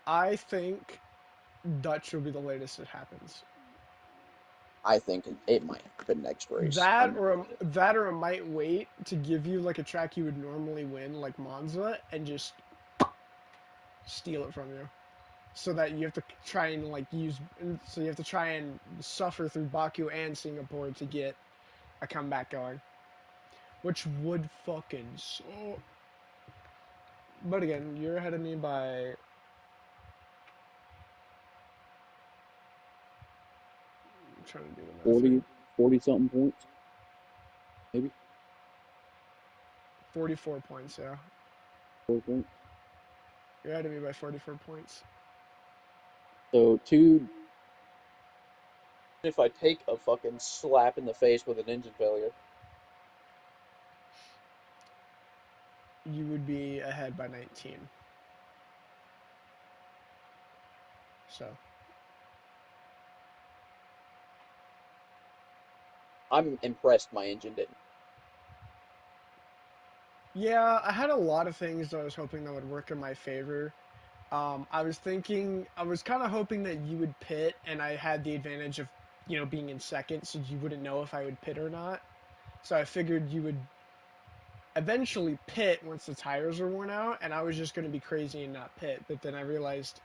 I think Dutch will be the latest it happens. I think it might happen next race. That or it might wait to give you like a track you would normally win, like Monza, and just steal it from you. So that you have to try and so you have to try and suffer through Baku and Singapore to get a comeback going. Which would fucking suck. But again, you're ahead of me by... I'm trying to do the math. 40 something points. Maybe. 44 points, yeah. 4 points. You're ahead of me by 44 points. So if I take a fucking slap in the face with an engine failure, You would be ahead by 19. So. I'm impressed my engine didn't. Yeah, I had a lot of things that I was hoping that would work in my favor. I was kind of hoping that you would pit, and I had the advantage of, being in second, so you wouldn't know if I would pit or not. So I figured you would eventually pit once the tires were worn out, and I was just going to be crazy and not pit. But then I realized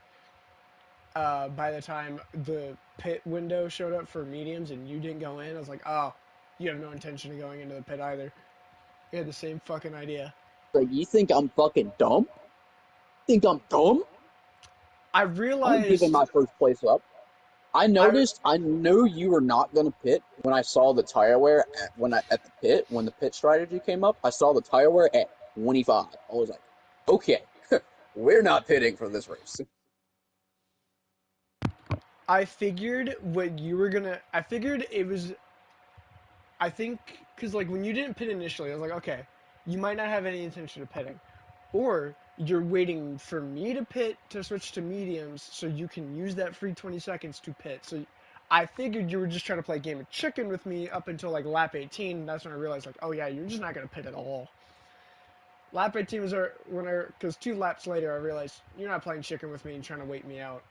by the time the pit window showed up for mediums and you didn't go in, I was like, oh, you have no intention of going into the pit either. You had the same fucking idea. Like, you think I'm fucking dumb? Think I'm dumb? I I'm realized giving my first place up. I knew you were not going to pit when I saw the tire wear at the pit, when the pit strategy came up. I saw the tire wear at 25. I was like, okay, we're not pitting for this race. I figured what you were gonna. I figured it was. I think because like when you didn't pit initially, I was like, okay, you might not have any intention of pitting, or you're waiting for me to pit to switch to mediums so you can use that free 20 seconds to pit. So I figured you were just trying to play a game of chicken with me up until like lap 18. That's when I realized like, oh yeah, you're just not gonna pit at all. Lap 18 was because 2 laps later I realized you're not playing chicken with me and trying to wait me out.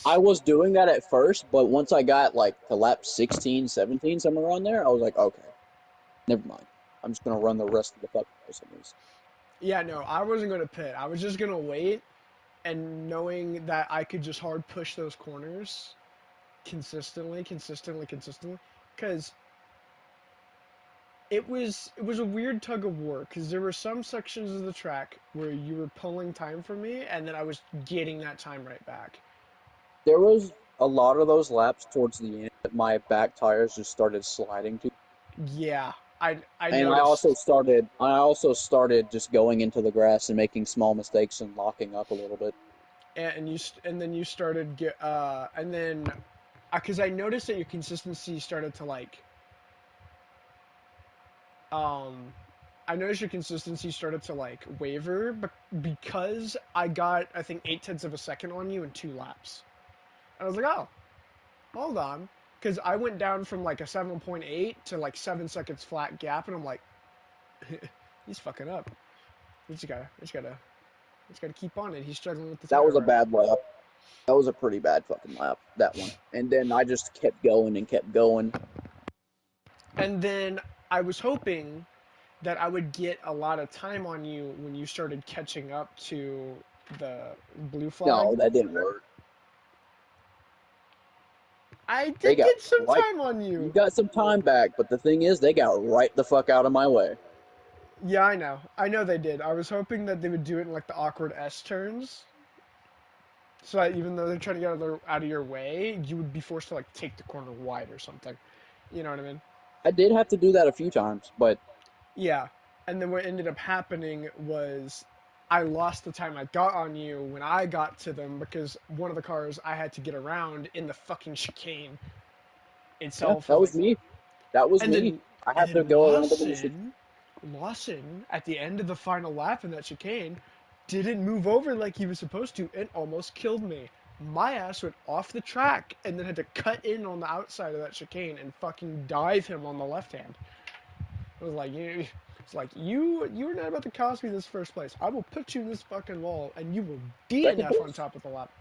I was doing that at first, but once I got like to lap 16, 17, somewhere around there, I was like, okay, never mind. I'm just gonna run the rest of the fucking race on these. Yeah, no, I wasn't going to pit. I was just going to wait, and knowing that I could just hard push those corners consistently, because it was a weird tug of war, because there were some sections of the track where you were pulling time from me, and then I was getting that time right back. There was a lot of those laps towards the end that my back tires just started sliding to. Yeah, I And noticed. I also started just going into the grass and making small mistakes and locking up a little bit. And then you started and then because I noticed that your consistency started to like I noticed your consistency started to like waver, but because I got I think 0.8 of a second on you in 2 laps. And I was like, oh, hold on, because I went down from like a 7.8 to like 7 seconds flat gap, and I'm like, he's fucking up. We just gotta keep on it. He's struggling with the That tire was a wear. bad lap. That was a pretty bad fucking lap, that one. And then I just kept going and kept going. And then I was hoping that I would get a lot of time on you when you started catching up to the blue flag. No, that didn't work. I did get some time on You you. got some time back, but the thing is, they got right the fuck out of my way. Yeah, I know. I know they did. I was hoping that they would do it in like the awkward S turns. So that even though they're trying to get out of your way, you would be forced to like take the corner wide or something. You know what I mean? I did have to do that a few times, but yeah. And then what ended up happening was I lost the time I got on you when I got to them because one of the cars I had to get around in the fucking chicane itself. Yeah, that was me. That was me. I had to go around the Lawson, at the end of the final lap in that chicane, didn't move over like he was supposed to and almost killed me. My ass went off the track and then had to cut in on the outside of that chicane and fucking dive him on the left hand. It was like, you were not about to cost me this first place. I will put you in this fucking wall and you will DNF on top of the lap.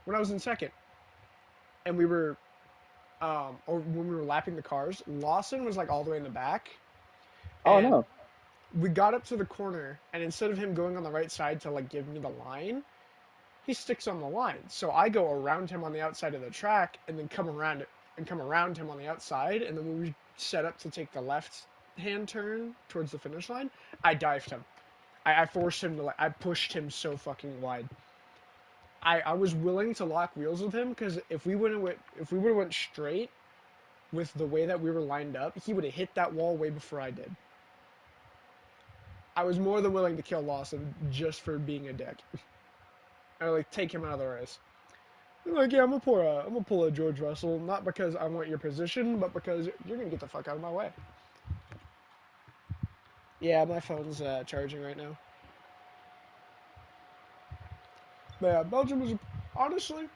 When I was in second, and we were, or when we were lapping the cars, Lawson was like all the way in the back. Oh no. We got up to the corner, and instead of him going on the right side to like give me the line, he sticks on the line. So I go around him on the outside of the track, and then come around him on the outside. And then when we set up to take the left-hand turn towards the finish line, I dived him. I forced him to I pushed him so fucking wide. I was willing to lock wheels with him because if we would have went straight with the way that we were lined up, he would have hit that wall way before I did. I was more than willing to kill Lawson just for being a dick. I like take him out of the race. Like, yeah, I'm gonna pull a George Russell, not because I want your position, but because you're gonna get the fuck out of my way. Yeah, my phone's charging right now. But yeah, Belgium was honestly,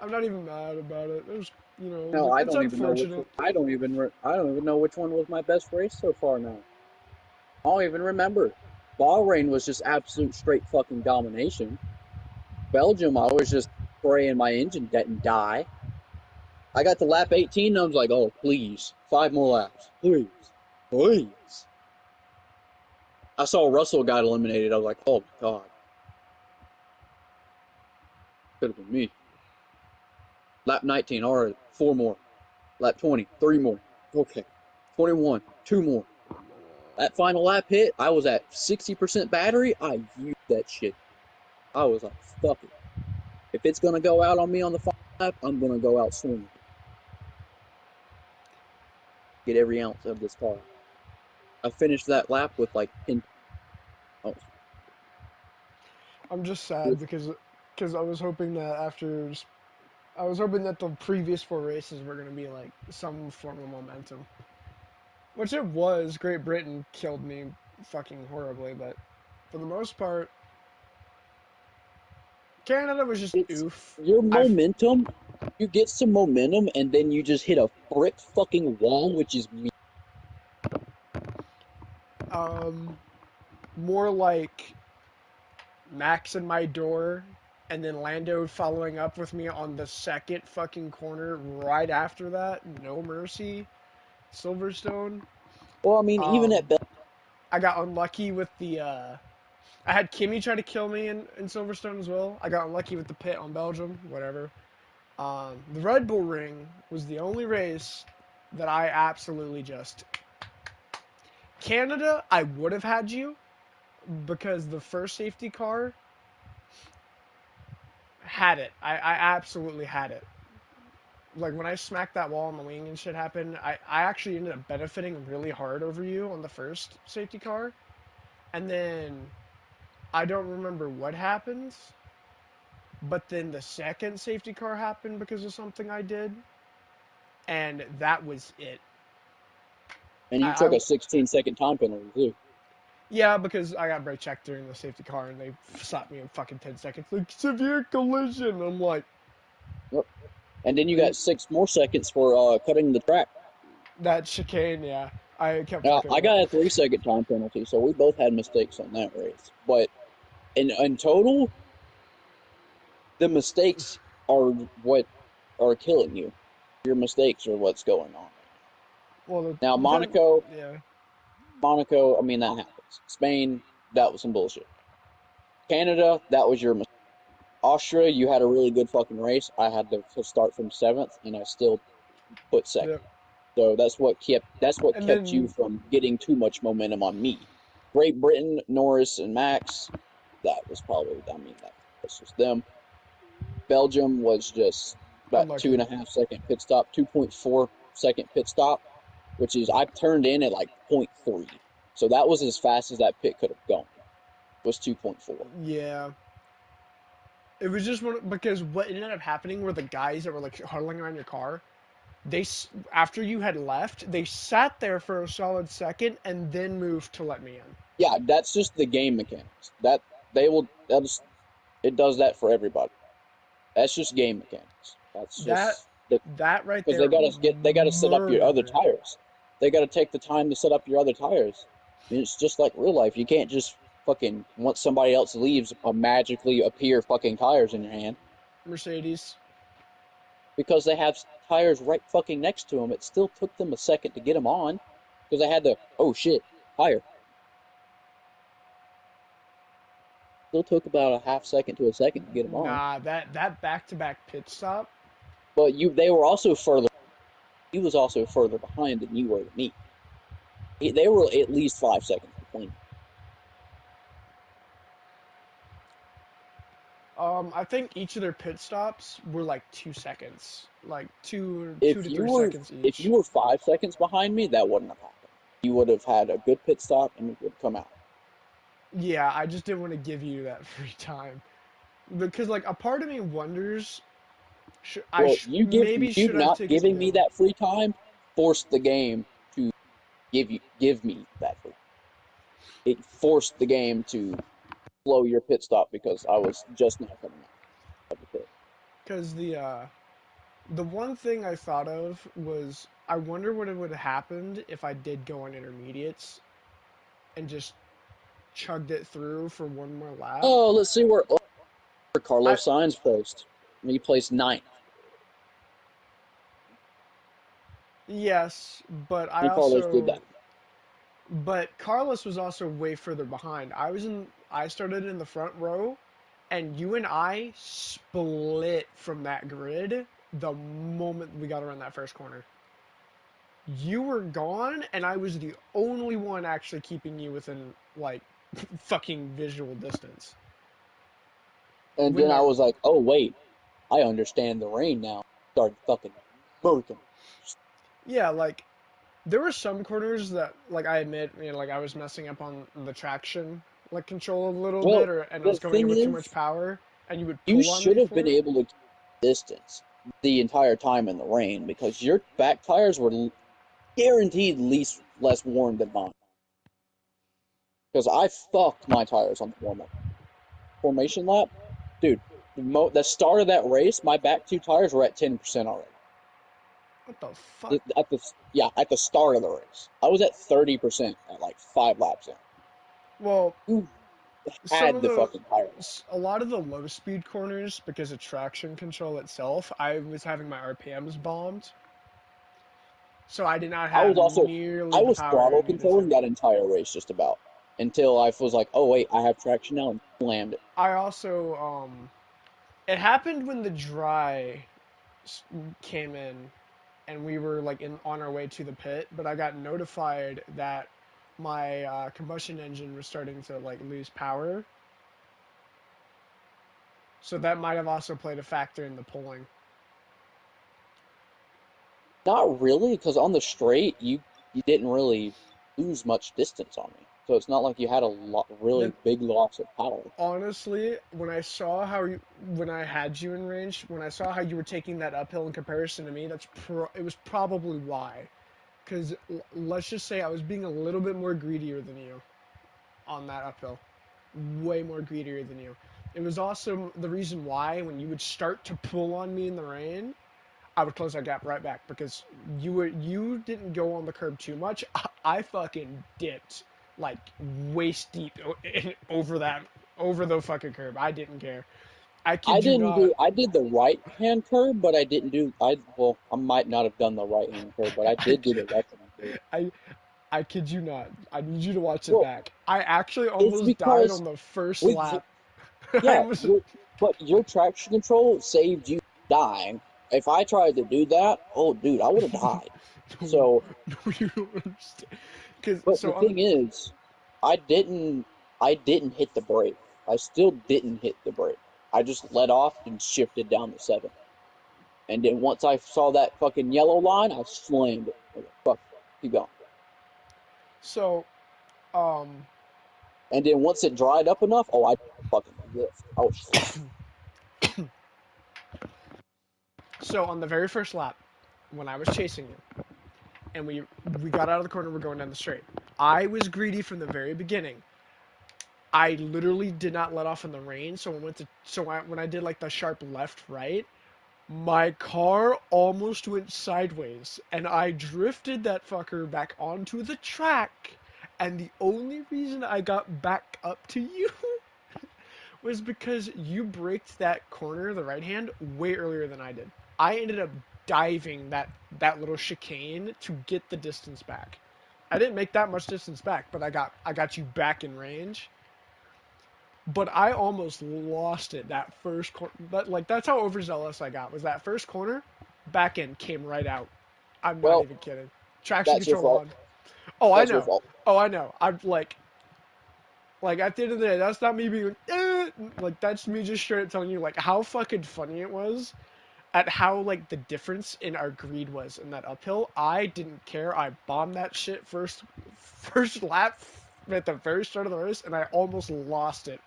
I'm not even mad about it. It was, No, it's unfortunate. I don't even know which one was my best race so far now. I don't even remember. Bahrain was just absolute straight fucking domination. Belgium, I was just praying my engine didn't die. I got to lap 18 and I was like, oh, please, 5 more laps. Please. Please. I saw Russell got eliminated. I was like, oh my god. Could have been me. Lap 19, alright, 4 more. Lap 20, 3 more. Okay. 21, 2 more. That final lap hit, I was at 60% battery. I used that shit. I was like, fuck it. If it's gonna go out on me on the final lap, I'm gonna go out swinging. Get every ounce of this car. I finished that lap with like 10. Oh. I'm just sad because I was hoping that I was hoping that the previous 4 races were going to be like some form of momentum. Which it was. Great Britain killed me fucking horribly, but for the most part, Canada was just oof. Your momentum, you get some momentum and then you just hit a brick fucking wall, which is me. More like Max in my door, and then Lando following up with me on the second fucking corner right after that. No mercy. Silverstone. Well, I mean, even at I got unlucky with the I had Kimi try to kill me in Silverstone as well. I got unlucky with the pit on Belgium, whatever. The Red Bull Ring was the only race that I absolutely just... Canada, I would have had you, because the first safety car had it. I absolutely had it. Like, when I smacked that wall on the wing and shit happened, I actually ended up benefiting really hard over you on the first safety car. And then, I don't remember what happened, but then the second safety car happened because of something I did, and that was it. And you took a 16-second time penalty, too. Yeah, because I got brake checked during the safety car, and they slapped me in fucking 10 seconds. Like, severe collision. I'm like... Yep. And then you got 6 more seconds for cutting the track. That chicane, yeah. I kept I got a 3-second time penalty, so we both had mistakes on that race. But in total, the mistakes are what are killing you. Your mistakes are what's going on. Well, now, Monaco, yeah. Monaco, I mean, that happens. Spain, that was some bullshit. Canada, that was your mistake. Austria, you had a really good fucking race. I had to start from 7th, and I still put 2nd. Yep. So that's what kept you from getting too much momentum on me. Great Britain, Norris and Max, that was probably, I mean, that's just them. Belgium was just about 2.5 second pit stop, 2.4 second pit stop, which is, I turned in at like 0.3. So that was as fast as that pit could have gone, was 2.4. Yeah. It was just because what ended up happening were the guys that were like huddling around your car, after you had left, they sat there for a solid second and then moved to let me in. Yeah, that's just the game mechanics. It does that for everybody. That's just game mechanics. That's just that right there. Because they gotta set up your other tires. They gotta take the time to set up your other tires. I mean, it's just like real life. You can't just fucking, once somebody else leaves, magically appear fucking tires in your hand. Mercedes. Because they have tires right fucking next to them. It still took them a second to get them on. Because they had to, oh shit, tire. Still took about a half second to a second to get them on. Nah, that back-to-back pit stop. But they were also further. He was also further behind than you were to me. They were at least 5 seconds behind. I think each of their pit stops were like 2 seconds, like 2 to 3 seconds each. If you were 5 seconds behind me, that wouldn't have happened. You would have had a good pit stop and it would come out. Yeah, I just didn't want to give you that free time because, like, a part of me wonders. You not giving me that free time forced the game to give me that free time. It forced the game to slow your pit stop because I was just not coming out of the pit. Because the one thing I thought of was, I wonder what would have happened if I did go on intermediates and just chugged it through for one more lap. Oh, let's see where Carlos Sainz placed. He placed 9th. Yes, but Carlos did that. But Carlos was also way further behind. I started in the front row, and you and I split from that grid the moment we got around that first corner. You were gone, and I was the only one actually keeping you within, like, fucking visual distance. And then I was like, oh, wait, I understand the rain now. Started fucking boating. Yeah, like, there were some corners that, like, I admit, like, I was messing up on the traction, like, control a little bit, and I was going in with too much power, and you would pull on me. You should have been able to keep distance the entire time in the rain, because your back tires were guaranteed less worn than mine. Because I fucked my tires on the warm-up. Formation lap, dude, the start of that race, my back 2 tires were at 10% already. What the fuck? At the start of the race. I was at 30% at like 5 laps in. Well, you had the fucking tires. A lot of the low-speed corners, because of traction control itself, I was having my RPMs bombed. So I did not have I was throttle controlling that entire race just about. Until I was like, oh wait, I have traction now, and slammed it. I also, it happened when the dry came in, and we were like on our way to the pit, but I got notified that my combustion engine was starting to like lose power. So that might have also played a factor in the pulling. Not really, because on the straight, you didn't really lose much distance on me. So it's not like you had a really big loss of power. Honestly, when I saw when I had you in range, when I saw how you were taking that uphill in comparison to me, it was probably why. Because let's just say I was being a little bit more greedier than you on that uphill. Way more greedier than you. It was also the reason why when you would start to pull on me in the rain, I would close that gap right back, because you didn't go on the curb too much. I fucking dipped like waist deep over the fucking curb. I didn't care. I did the right hand curb, but I didn't do. I might not have done the right hand curb, but I did do the left hand curb. I kid you not. I need you to watch it back. I actually almost died on the first lap. Yeah, but your traction control saved you dying. If I tried to do that, oh dude, I would have died. No, you don't understand. But the thing is, I didn't hit the brake. I still didn't hit the brake. I just let off and shifted down to 7. And then once I saw that fucking yellow line, I slammed it. I was like, fuck, keep going. So, and then once it dried up enough, I fucking lift. I was So on the very first lap, when I was chasing you, and we got out of the corner, we're going down the straight. I was greedy from the very beginning. I literally did not let off in the rain, so when I did like the sharp left right, my car almost went sideways, and I drifted that fucker back onto the track. And the only reason I got back up to you was because you braked that corner, the right hand, way earlier than I did. I ended up diving that little chicane to get the distance back. I didn't make that much distance back, but I got you back in range. But I almost lost it that first corner. That's how overzealous I got. Was that first corner, back end came right out. I'm not even kidding. Traction control on. Oh, I know. Oh, I know. I'm like at the end of the day, that's not me being like, that's me just straight up telling you like how fucking funny it was at how like the difference in our greed was in that uphill. I didn't care. I bombed that shit first lap at the very start of the race, and I almost lost it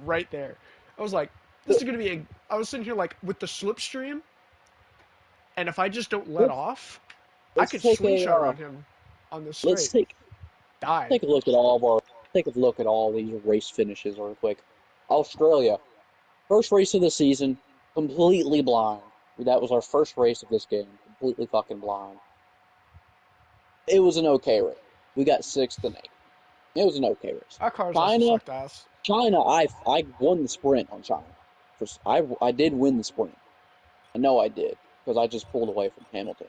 right there. I was like, this is gonna be I was sitting here like with the slipstream, and if I just don't let off, I could slingshot on him on the straight. Take a look at all these race finishes real quick. Australia, first race of the season, completely blind. That was our first race of this game, completely fucking blind. It was an okay race. We got 6th and 8th. It was an okay race. Our cars also sucked ass. China, I won the sprint on China. I did win the sprint. I know I did because I just pulled away from Hamilton.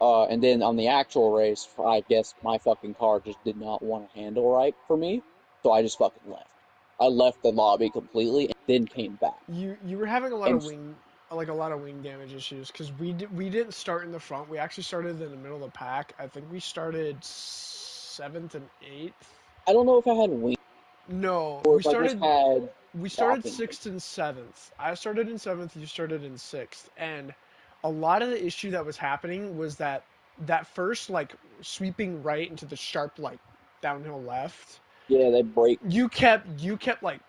And then on the actual race, I guess my fucking car just did not want to handle right for me, so I just fucking left. I left the lobby completely and then came back. You were having a lot of wing damage issues because we didn't start in the front. We actually started in the middle of the pack. I think we started 7th and 8th. I don't know if I had wing. No, or we if I started. just had We started blocking. 6th and 7th. I started in 7th, you started in 6th. And a lot of the issue that was happening was that first, like, sweeping right into the sharp, like, downhill left. Yeah, they break. You kept, like,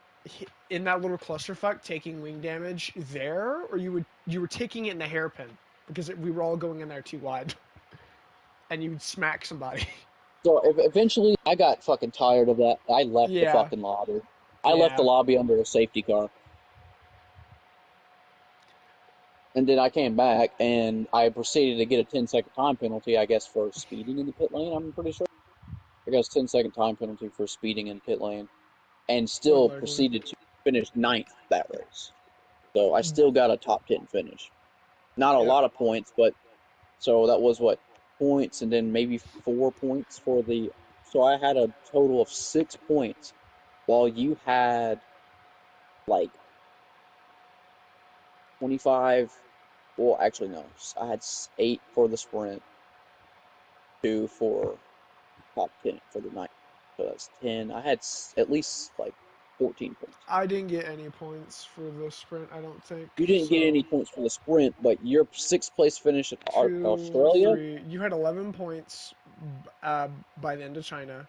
in that little clusterfuck taking wing damage there, or you were taking it in the hairpin because we were all going in there too wide. And you would smack somebody. So eventually, I got fucking tired of that. I left the Yeah. fucking lobby. I left the lobby under a safety car. And then I came back, and I proceeded to get a 10-second time penalty, I guess, for speeding in the pit lane, I'm pretty sure. I got a 10-second time penalty for speeding in the pit lane, and still proceeded to finish 9th that race. So I still got a top 10 finish. Not a lot of points, but so that was what, points, and then maybe 4 points for the. So I had a total of 6 points, while you had like 25. Well, actually, no. I had 8 for the sprint, 2 for top 10 for the night. So that's 10. I had at least like 14 points. I didn't get any points for the sprint, I don't think. You didn't get any points for the sprint, but your 6th place finish at Australia. 3. You had 11 points by the end of China,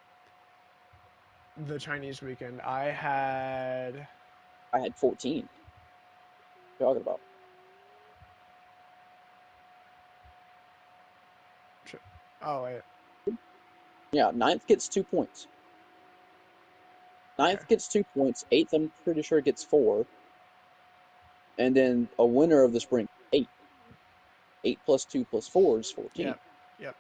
the Chinese weekend. I had 14. What are you talking about? Oh, wait. Yeah, 9th gets 2 points. 9th gets 2 points. 8th, I'm pretty sure, gets 4. And then a winner of the sprint, 8. 8 plus 2 plus 4 is 14. Yep.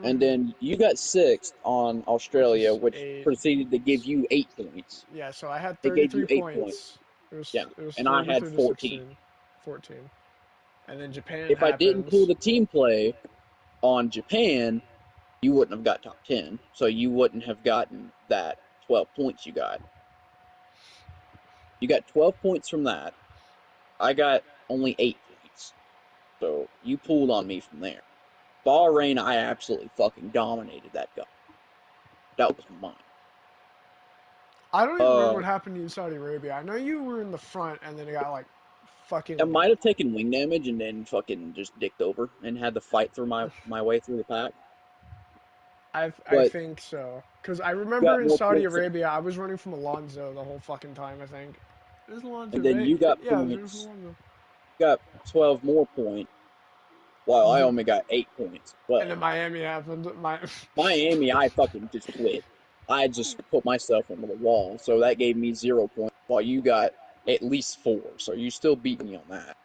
And then you got 6th on Australia, which proceeded to give you 8 points. Yeah, so I had It gave 33 you 8 points. It was and I had 33 to 14. 14. And then Japan If I didn't pull the team play on Japan, you wouldn't have got top 10. So you wouldn't have gotten that 12 points you got. You got 12 points from that. I got only 8 points. So you pulled on me from there. Bahrain, I absolutely fucking dominated that gun. That was mine. I don't even remember what happened to you in Saudi Arabia. I know you were in the front and then it got like fucking. I might have taken wing damage and then fucking just dicked over and had to fight through my way through the pack. I think so. Because I remember in Saudi Arabia, I was running from Alonso the whole fucking time, I think. It was Alonso, and then right? you got points. Got 12 more points. Well, I only got 8 points. But and then Miami happened. Miami, I fucking just quit. I just put myself into the wall, so that gave me 0 points, while you got at least 4, so you still beat me on that.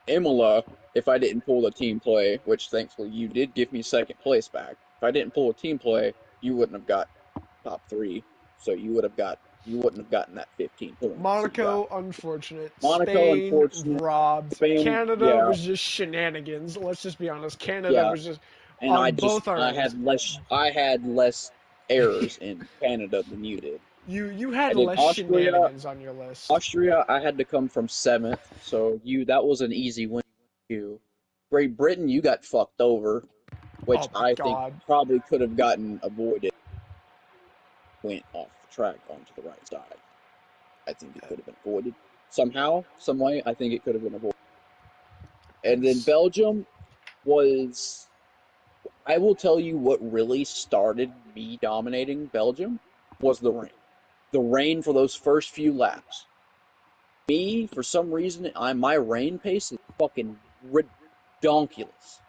Imola, if I didn't pull the team play, which thankfully you did give me 2nd place back, if I didn't pull a team play, you wouldn't have got top 3, so you wouldn't have gotten that 15 points. Monaco, unfortunate. Monaco, Spain, unfortunate. Robbed. Spain, Canada was just shenanigans. Let's just be honest. Canada was just and on both our ends. I had less errors in Canada than you did. You had less shenanigans on your list. Austria, I had to come from 7th, so that was an easy win for you. Great Britain, you got fucked over, which I think probably could have gotten avoided. Went off the track onto the right side. I think it could have been avoided. Somehow, some way, I think it could have been avoided. And then Belgium was... I will tell you what really started me dominating Belgium was the rain. The rain for those first few laps. Me, for some reason, my rain pace is fucking redonkulous.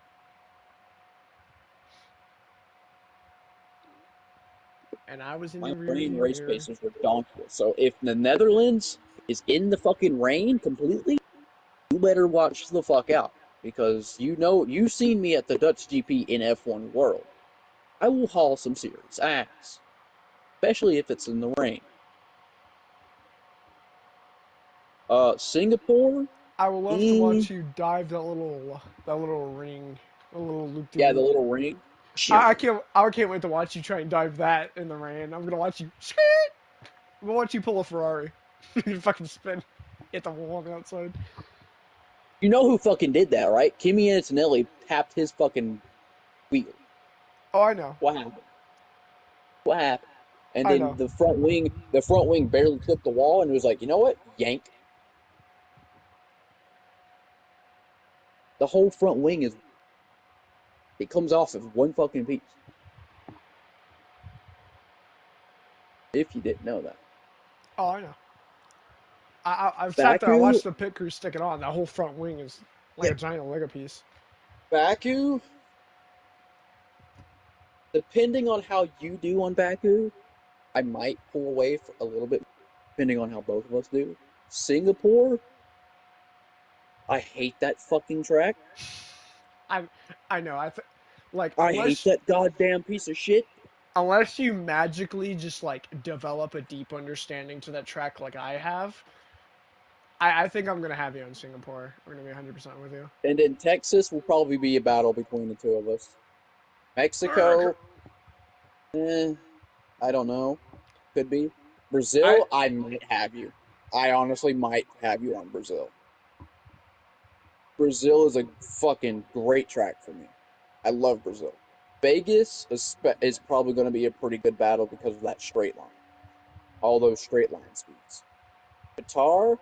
And I was in my the rain race pace is redonkulous. So if the Netherlands is in the fucking rain completely, you better watch the fuck out. Because you've seen me at the Dutch GP in F1 World. I will haul some serious ass, especially if it's in the rain. Singapore, I would love to watch you dive that little ring, a little loop. yeah, the little ring. I can't wait to watch you try and dive that in the rain. I'm gonna watch you. I'm gonna watch you pull a Ferrari. You fucking spin, hit the wall on the outside. You know who fucking did that, right? Kimi Antonelli tapped his fucking wheel. Oh, I know. What happened? What happened? And I then know. the front wing barely clipped the wall, and it was like, you know what? Yank. The whole front wing it comes off of one fucking piece. If you didn't know that. Oh, I know. I've sat there. I Baku, watched the pit crew stick it on. That whole front wing is like a giant Lego piece. Baku, depending on how you do on Baku, I might pull away for a little bit, depending on how both of us do. Singapore, I hate that fucking track. I know. I hate that goddamn piece of shit. Unless you magically just like develop a deep understanding to that track like I have, I think I'm gonna have you in Singapore. We're gonna be 100% with you. And in Texas will probably be a battle between the two of us. Mexico, I don't know. Could be. Brazil, I might have you. I honestly might have you on Brazil. Brazil is a fucking great track for me. I love Brazil. Vegas is probably going to be a pretty good battle because of that straight line. All those straight line speeds. Qatar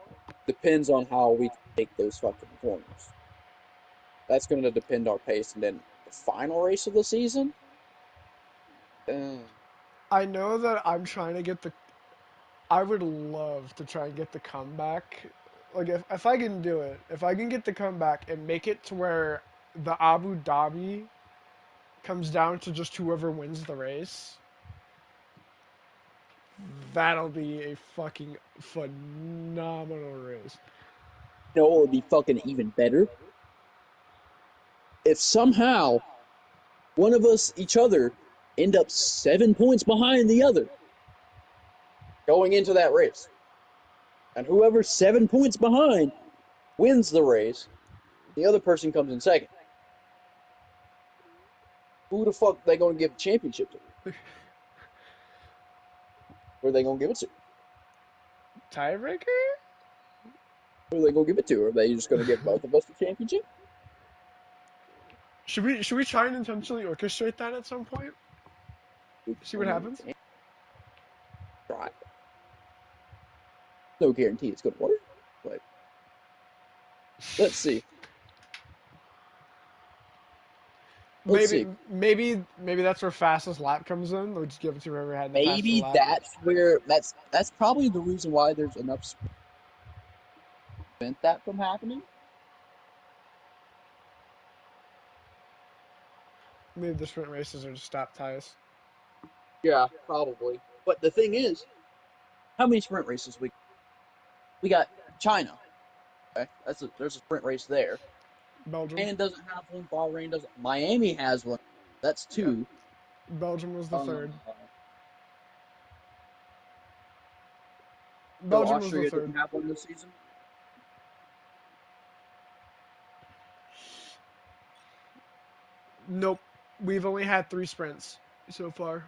depends on how we take those fucking corners. That's going to depend our pace. And then the final race of the season? I know that I'm trying to get I would love to try and get the comeback. Like, if I can do it, if I can get the comeback and make it to where the Abu Dhabi comes down to just whoever wins the race, that'll be a fucking phenomenal race. You know what would be fucking even better? If somehow one of us, each other, end up 7 points behind the other going into that race. And whoever's 7 points behind wins the race, the other person comes in second. Who the fuck they gonna give the championship to? Who are they gonna give it to? Tiebreaker? Who are they gonna give it to? Are they just gonna give both of us the championship? Should we try and intentionally orchestrate that at some point? See what happens? Try. No guarantee it's gonna work, but let's see. Maybe that's where fastest lap comes in. We'll just give it to whoever had the fastest lap. That's where that's probably the reason why there's enough to prevent that from happening. Maybe the sprint races are just stop ties. Yeah, probably. But the thing is, how many sprint races we got? China. Okay, there's a sprint race there. Belgium. Japan doesn't have one. Bahrain doesn't. Miami has one. That's 2. Belgium was the third. Belgium was the third. Didn't have one this season. Nope. We've only had 3 sprints so far.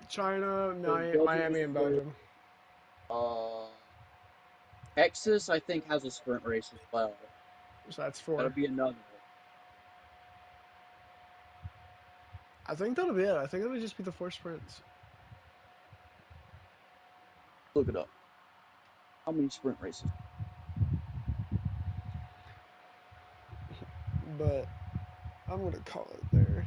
China, Miami, and Belgium. Texas, I think, has a sprint race as well. So that's 4. That'll be another. I think that'll be it. I think it'll just be the 4 sprints. Look it up. How many sprint races? But I'm gonna call it there.